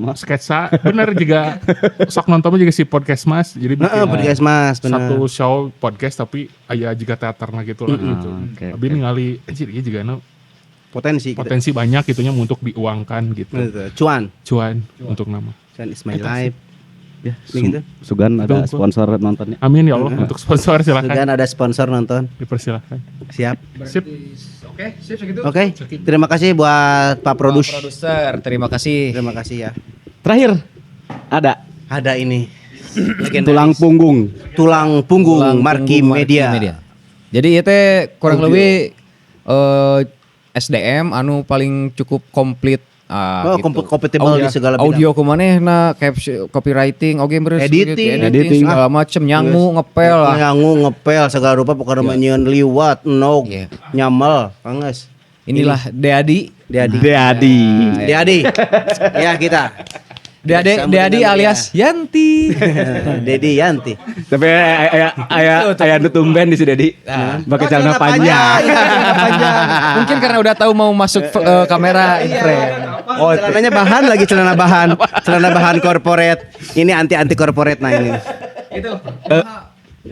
bener juga sok nontonnya juga si podcast Mas jadi bikin podcast Mas bener. Satu show podcast tapi aya juga teaterna gitu lah gitu. Abi ningali anjir ieu juga potensi banyak gitunya untuk diuangkan gitu. Cuan untuk nama. Cuan is my life. Ya, gitu. Sugan ada sponsor nontonnya. Amin ya Allah untuk sponsor silakan. Sugan ada sponsor nonton. Dipersilakan. Siap. Sip. Sip segitu. Oke. Terima kasih buat Pak Produser. Terima kasih ya. Terakhir ada ini. Tulang punggung Marki Media. Jadi ieu teh kurang lebih SDM anu paling cukup komplit. Gitu. Kompatibel di segala bidang. Audio kumanehna, copywriting, oge beres editing segala macem, ngepel segala rupa pokoknya nyieun liwat, nog, nyamel, panges. Inilah Deadi. Ya kita. Deadi alias Yanti. Dedi Yanti. Tapi aya nu tumben di si Dedi. Pakai celana panjang. Mungkin karena udah tahu mau masuk kamera infrared. Celananya celana bahan corporate. Ini anti corporate nah ini. Itu.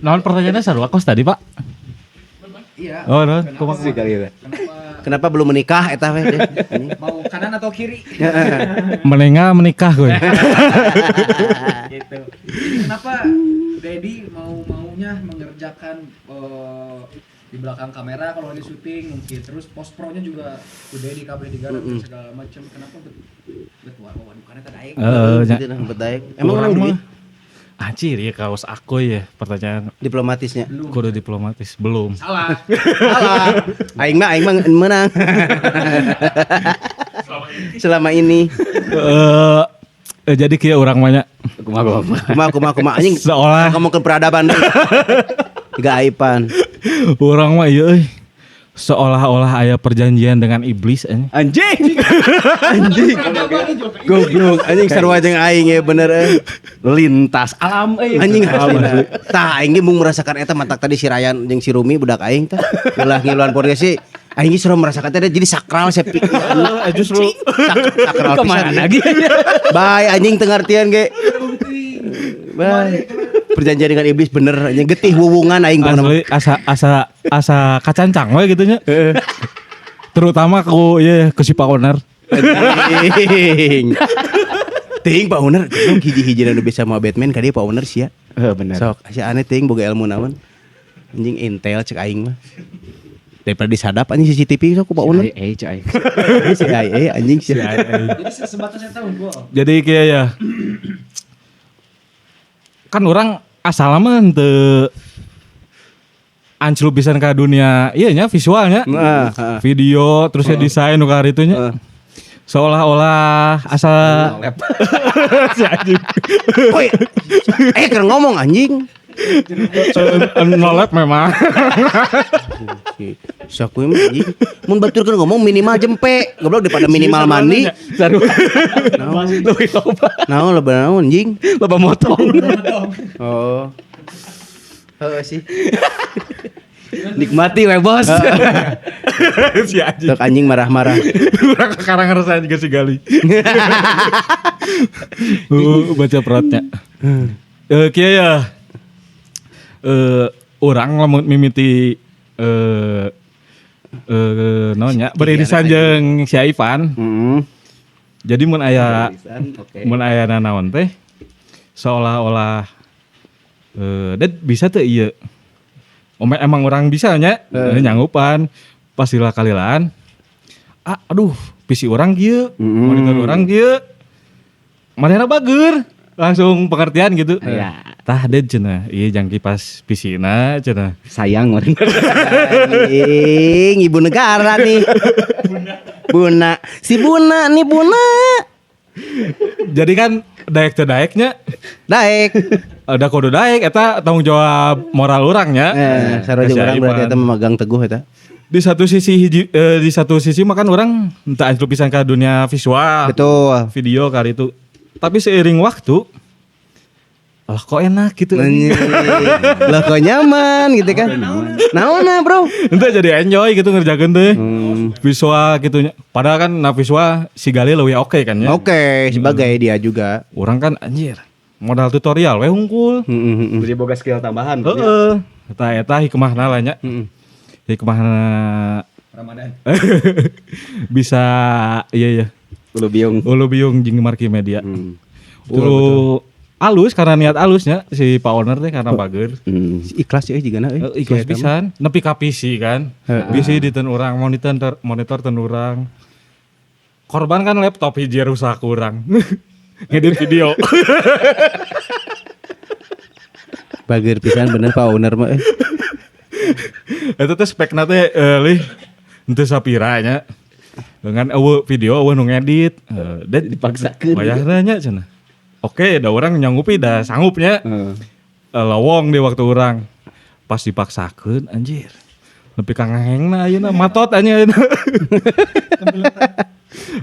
Naon pertanyaannya sarua kos tadi, Pak? Iya. Oh, no. Kenapa belum menikah eta we? Mau kanan atau kiri? Menikah gue. Gitu. Kenapa Dedi maunya mengerjakan di belakang kamera kalau ini syuting mungkin terus post pro-nya juga udah di kabel digarap segala macam. Kenapa betul waduh karena tadi aing. Emang orang duit? Anjir ya kaos aku ya pertanyaan diplomatisnya. Kudu diplomatis belum. Salah. Aing mah menang. Selama ini. Jadi kayak orang banyak. Kumaha anjing. Seolah kamu ke peradaban deh. Gaipan. Orang mah ieu seolah-olah aya perjanjian dengan iblis anjing. Goblok anjing sarua jeung aing ya bener lintas alam anjing tah aing ge mung merasakan eta mantak tadi si Rayan jeung si Rumi budak aing tah ulah ngiluan podcast sih aing ge suruh merasakan teh jadi sakral sepi justru sakral pisan lagi bye anjing teu ngartian ge bye perjanjian dengan iblis bener anjing getih wuwungan aing asli asa kacancang we gitu nya. Terutama ku ke si Pak Owner. Ting Pak Owner hiji-hiji nu bisa mau Batman ka dia Pak Owner sia. Bener. Sok si aneh ting boga ilmu naon. Anjing intel cek aing mah. Daripada disadap anjing CCTV sok ku Pak Uner. Cai. CIA anjing CIA. Jadi kayak ya kan orang asal mah teu anclup pisan ka dunia iya nya visualnya. Nah, Video terus ya desain nu ka itunya. Seolah-olah asa si anjing. Woi. Keur ngomong anjing. Nolep memang. Sok we mah anjing. Mun baturkeun ngomong minimal jempe, goblok daripada minimal mandi. Saru. Lebih loba. Naon loba naon anjing? Loba motong. Oh. Sih. Nikmati we bos. Si anjing. Sok anjing marah-marah. Urang sekarang ngerasain juga si Gali. Baca perutnya. Kia ya. Orang lamun mimiti naonnya beririsan jeung si Ivan. Jadi mun aya naon teh seolah-olah bisa teu ieu. Emang orang bisa nya nyanggupan pastilah kalilan. Aduh, PC orang kieu, monitor orang kieu. Manehna bager. Langsung pengertian gitu. Ya. Tah dead cenah. Ieu jang kipas PC-na cenah. Sayang orang. Anjing, ibu negara nih. Buna. Si Buna nih Buna. Jadi kan daek teu daeknya Daek. ada kode daek eta tanggung jawab moral urangnya. Sarua jeung urang berarti eta memegang teguh eta. Di satu sisi makan orang entah anclup pisan ka dunia visual. Betul. Video kali itu. Tapi seiring waktu kok enak gitu. Lah kok nyaman gitu kan. Naonna, Bro? Entah jadi enjoy gitu ngerjakeun teh. Visual gitu nya. Padahal kan visual si Gali leuwih oke kan ya. Oke, sebagai dia juga. Orang kan anjir modal tutorial we hungkul. Jadi boga skill tambahan. Heeh. Eta hikmahna lah nya. Hikmahna Ramadan. bisa iya. Ulu biung jeung marki media. Ulu alus karena niat alusnya si Pak Owner teh karena bager. Ikhlas ya jigana Ikhlas pisan. Nepi ka PC kan. PC diteun urang monitor teun urang. Korban kan laptop hiji rusak urang. Ngedit video. Bager pisan bener Pak Owner mah. Eta teh spekna teh lih henteu sapira nya. Dengan video nu ngedit dan dipaksakeun. bayarna nya cenah. Oke, da urang nyanggupi da sanggupnya. Lawong di waktu urang. Pas dipaksakeun anjir. Nepi ka ngahengna ayeuna matot anya ayeuna.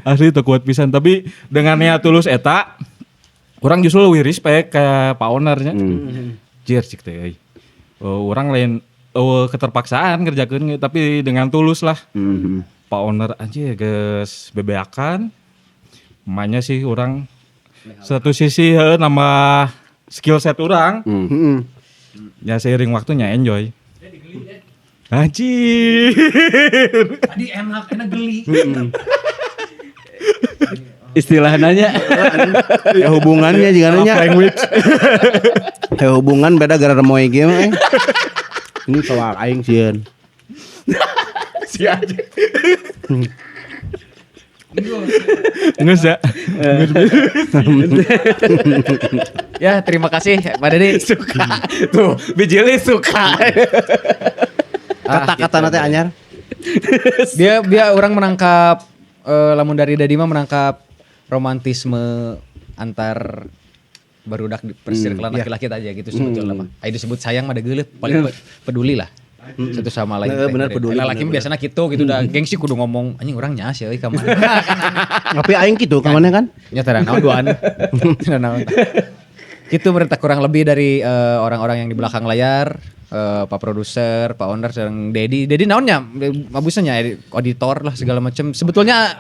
Asli teu kuat pisan tapi dengan niat tulus eta urang justru leuwih respect ka Pak Owner-nya. Jir cik teh euy. Urang lain keterpaksaan ngerjakeun tapi dengan tulus lah. Pak Owner anjir geus bebeakan. Emanya sih orang satu sisi nambah skill set orang. Ya seiring waktunya enjoy. Anjir. Tadi enak geli. Istilah nanya. Ya hubungannya juga nanya. Language. Ya hubungan beda gara remoy game. Ini soal aing sieun. Si aja. Nges ya. Ya, terima kasih Pak Dede. Suka. Tuh, Bijili suka. Kata-kata nanti anyar. Dia orang menangkap lamun dari Dadi mah menangkap romantisme antar barudak di persirkelan laki-laki aja gitu sebetulnya mah. Ai disebut sayang mah da geuleuh paling peduli lah. Satu sama lain. Bener peduli. Laki biasanya gitu udah gengsi kudu ngomong anjing urang nyaas ya euy ka mana. Tapi aing gitu ka mana kan? Nya tara naon duaan. Tara naon. Kitu berita kurang lebih dari orang-orang yang di belakang layar, Pak produser, Pak owner sareng Dedi. Dedi naonnya? Mabusnya auditor lah segala macam. Sebetulnya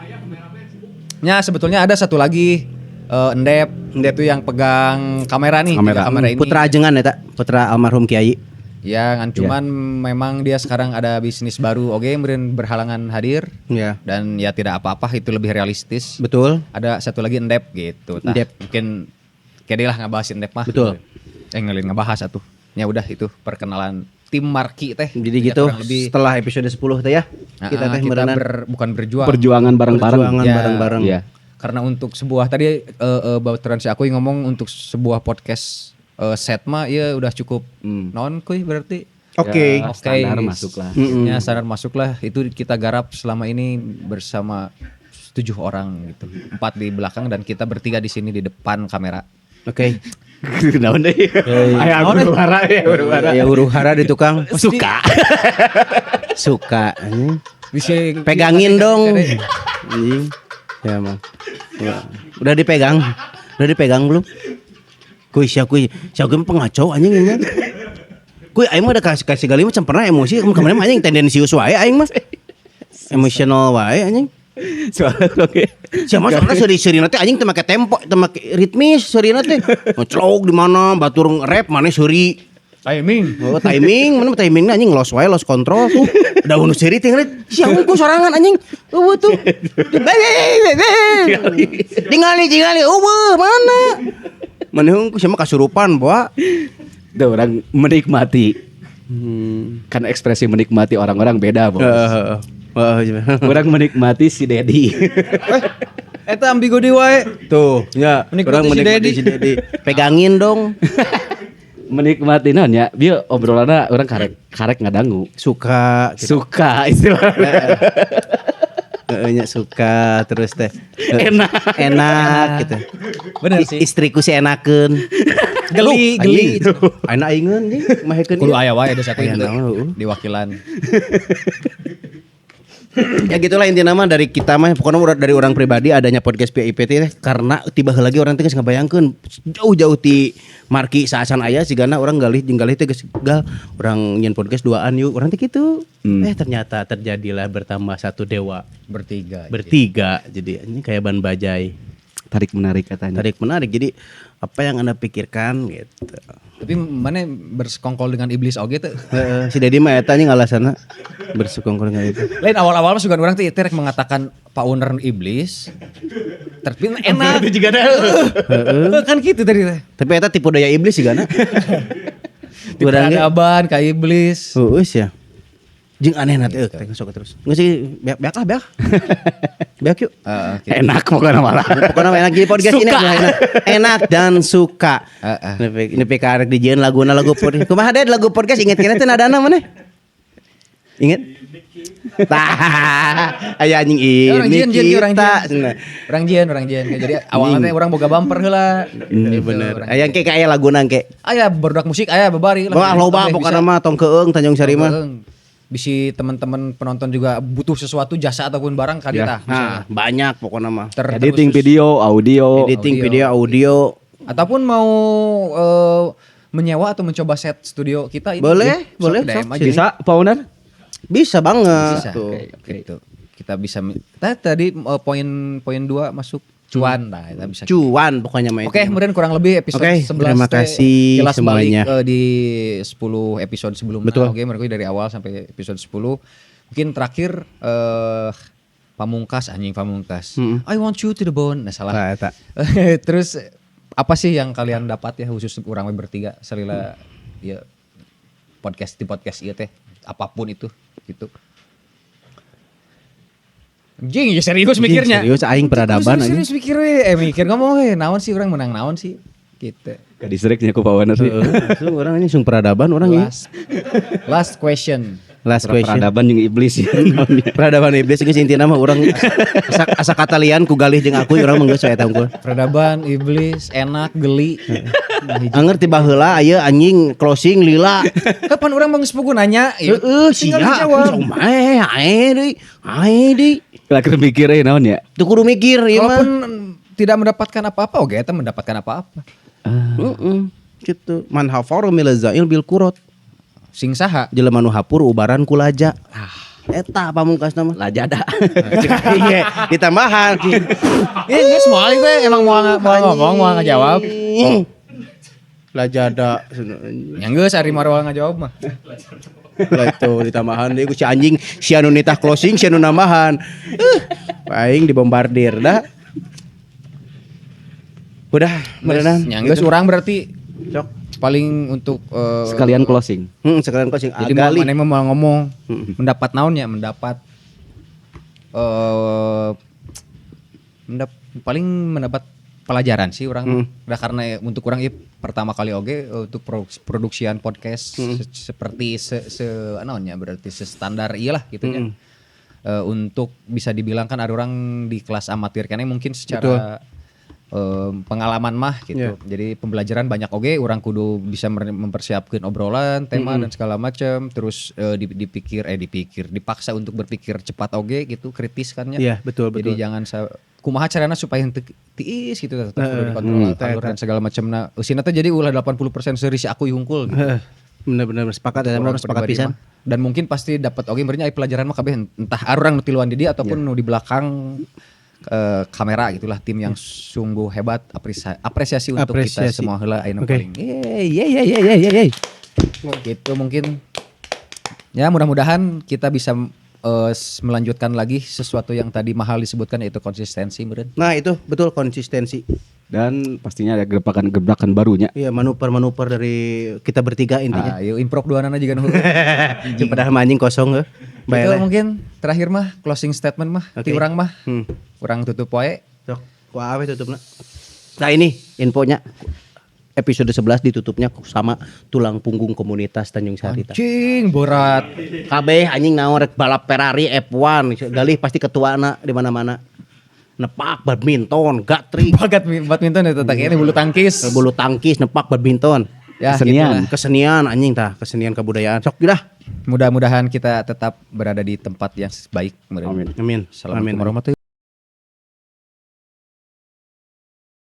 ada satu lagi Endep itu yang pegang kamera nih, kamera ini. Putra ajengan eta, putra almarhum Kiai. Ya, cuman memang dia sekarang ada bisnis baru. Oke, meureun berhalangan hadir. Ya. Dan ya tidak apa-apa, itu lebih realistis. Betul. Ada satu lagi Endep gitu. Endep. Mungkin kayak dia lah ngebahas Endep mah. Betul. ngelin ngebahas atuh. Ya udah itu perkenalan tim Marki teh. Jadi Ya, gitu kurang lebih setelah episode 10 teh ya. Kita teh merenang bukan berjuang. Perjuangan bareng-bareng. perjuangan Ya. bareng-bareng. Iya. Karena untuk sebuah tadi baturan si aku ngomong untuk sebuah podcast set mah ya udah cukup non kuy berarti. Oke. Ya, standar masuk lah. Ya standar masuk lah. Itu kita garap selama ini bersama 7 orang gitu. 4 di belakang dan kita bertiga di sini di depan kamera. Oke. Naon deh. Aya huru-hara ya, huru-hara. Ya huru-hara di tukang. Suka. Suka. Anjing. Bisa Pegangin dong. Anjing. Ya mah. Udah dipegang. Udah dipegang belum? Kuy mah pengacau anjing ini. Kuy aing mah udah kasih kali macam pernah emosi kemarin mah anjing tendensius wae aing mah. Emotional wae anjing. Soalnya oke. Siapa soalnya seri-seri nanti anjing teu make tempo, teu make ritmis seri nanti. Ngeclok di mana batur rap mana seri. timing. Oh, timing, mana timingnya anjing lost wae, lost control tuh. Daun seri tinggal siapa ku sorangan anjing. Eueuh tuh. Tinggali, mana? Manehung ku siapa kasurupan, Boa. Tuh orang menikmati. Kan ekspresi menikmati orang-orang beda, Bos. Orang menikmati si Dedi. Eta ambigu di wae. Tuh, ya. Menikmati Orang si menikmati si Dedi. Pegangin dong. Menikmati non ya. Dia obrolannya orang karek ngadangu. Suka. Suka istilahnya. Nya suka terus teh. Enak. Gitu. Bener sih. Istriku si enakeun. Geli. Aina aingeuan nih, mahekeun. Kudu aya wae ada satu Aya itu naon, di wakilan. Ya gitulah intinya mah dari kita mah pokoknya dari orang pribadi adanya podcast PIPT teh karena tiba lagi orang teh geus ngabayangkeun jauh-jauh ti marki saasan aya sigana orang galih teh geus gal orang nyen podcast duaan yuk orang teh kitu. Ternyata terjadilah bertambah satu dewa Bertiga. jadi ini kayak ban bajai. Tarik menarik katanya. Tarik menarik. Jadi apa yang Anda pikirkan gitu. Tapi mana bersekongkol dengan iblis oge teh. Si Dedi mah eta nya alasanna bersekongkol dengan itu. Lain awal-awal mah sugan orang teh rek mengatakan Pak Owner iblis. Tapi enak. Itu juga ada. Kan gitu tadi teh. Tapi eta tipe daya iblis sigana. Di peradaban ka iblis. Heus ya. Jeung aneh nanti sok terus. Nggak sih beak. Beak yuk. Okay. Enak pokoknya malah. Pokoknya enak jadi podcast ini enak dan suka. Ini PK dijieun lagu podcast. Kumaha deh lagu podcast inget kena teh nadana mana? Ingat? Tah, aya anjing ini kita. Orang jian. Jadi awalnya teh orang boga bumper heula. Iya bener. Aya engke aya laguna engke. Aya berdak musik aya babari lah. Wah loba pokona mah tong keung Tanjung Sari mah. Bisi teman-teman penonton juga butuh sesuatu jasa ataupun barang kan Ya. Nah, banyak pokona mah. Editing video, audio. Ataupun mau menyewa atau mencoba set studio kita ini. Boleh, boleh. DM aja. Bisa, Pak Owner? Bisa banget. Bisa. Tuh. Gitu. Kita bisa tadi poin 2 masuk cuan lah kita bisa. Cuan pokoknya mah. Oke, kemudian kurang lebih episode 11 terima kasih kilas semuanya. balik di 10 episode sebelumnya. Betul. Oke, mereka dari awal sampai episode 10. Mungkin terakhir Pamungkas. I want you to the bone. Nah, salah. Nah, eta. Terus apa sih yang kalian dapat ya khusus orang bertiga salila ya podcast ieu teh apapun itu gitu. Anjing, ya serius mikirnya. Serius aing peradaban anjing. Serius mikir we, mikir ngomong we, naon sih orang menang naon sih gitu. Gak diseriknya aku Pak Owner sih. Langsung orang ini sung peradaban orang ini. Last question. Last question. Peradaban jeung iblis ya. Peradaban iblis geus intina mah urang asa kata lian ku galih jeung aku urang mah geus saya tangkul. Peradaban iblis enak geli. Anger tiba heula aya anjing closing lila. Kapan orang geus pugu nanya? Heeh sia. Ae deui. Lagi mikir naon ya? Teu kudu mikir ieu mah. Walaupun tidak mendapatkan apa-apa, oke eta mendapatkan apa-apa. Gitu. Man hafaru milazail bil kurot. Sing saha? Jelema nu hapur ubaran ku laja. Eta pamungkasna mah. Lajada. Iya, ditambahan. Geus moal itu emang mau ngomong, mau ngajawab. Lajada. Yang geus ari marwah ngajawab mah. Lah itu ditambahan deui ku si anjing si anu nitah closing si anu nambahan. Aing dibombardir dah. Udah, beneran. Yang geus urang berarti Cok. paling untuk Sekalian closing. Sekalian closing. jadi mana mau ngomong mendapat naonnya, mendapat paling mendapat pelajaran sih orang. Udah karena untuk orang pertama kali oge untuk produksian podcast seperti naonnya berarti standar iyalah gitu ya. Untuk bisa dibilang kan ada orang di kelas amatir karena mungkin secara pengalaman mah gitu. Jadi pembelajaran banyak oge, orang kudu bisa mempersiapkan obrolan, tema dan segala macam. Terus dipaksa untuk berpikir cepat oge gitu, kritis kan ya. Iya, betul. Jadi jangan kumaha carana supaya tiis gitu tetap perlu dikontrol alur dan segala macam. Nah, usina teh jadi ulah 80% serisi aku hungkul gitu. Bener-bener sepakat ya, sepakat pisan. Dan mungkin pasti dapat oge bernya pelajaran mah kabeh entah orang nu tiluan di dia ataupun nu di belakang kamera gitulah, tim yang sungguh hebat. Apresiasi untuk kita semua heula ayeuna paling. Yeay. Gitu mungkin. Ya mudah-mudahan kita bisa melanjutkan lagi sesuatu yang tadi mahal disebutkan, yaitu konsistensi meureun. Nah, itu betul, konsistensi. Dan pastinya ada gebrakan-gebrakan barunya. Iya, manuver-manuver dari kita bertiga intinya. Yuk improv duanana juga nu. Padahal anjing kosong. Itu mungkin terakhir mah closing statement mah ti urang mah. Urang tutup poe. Sok, ku awe tutupna. Nah, ini infonya. Episode 11 ditutupnya sama tulang punggung komunitas Tanjung Sari. Anjing berat. Kabeh anjing naon rek balap Ferrari F1 galih pasti ketuana di mana-mana. Nepak badminton, gatrik. Badminton itu tak ini bulu tangkis, nepak badminton. Ya, kesenian anjing tah, kesenian kebudayaan. Sok dah. Mudah-mudahan kita tetap berada di tempat yang baik. Amin. Assalamualaikum warahmatullahi wabarakatuh.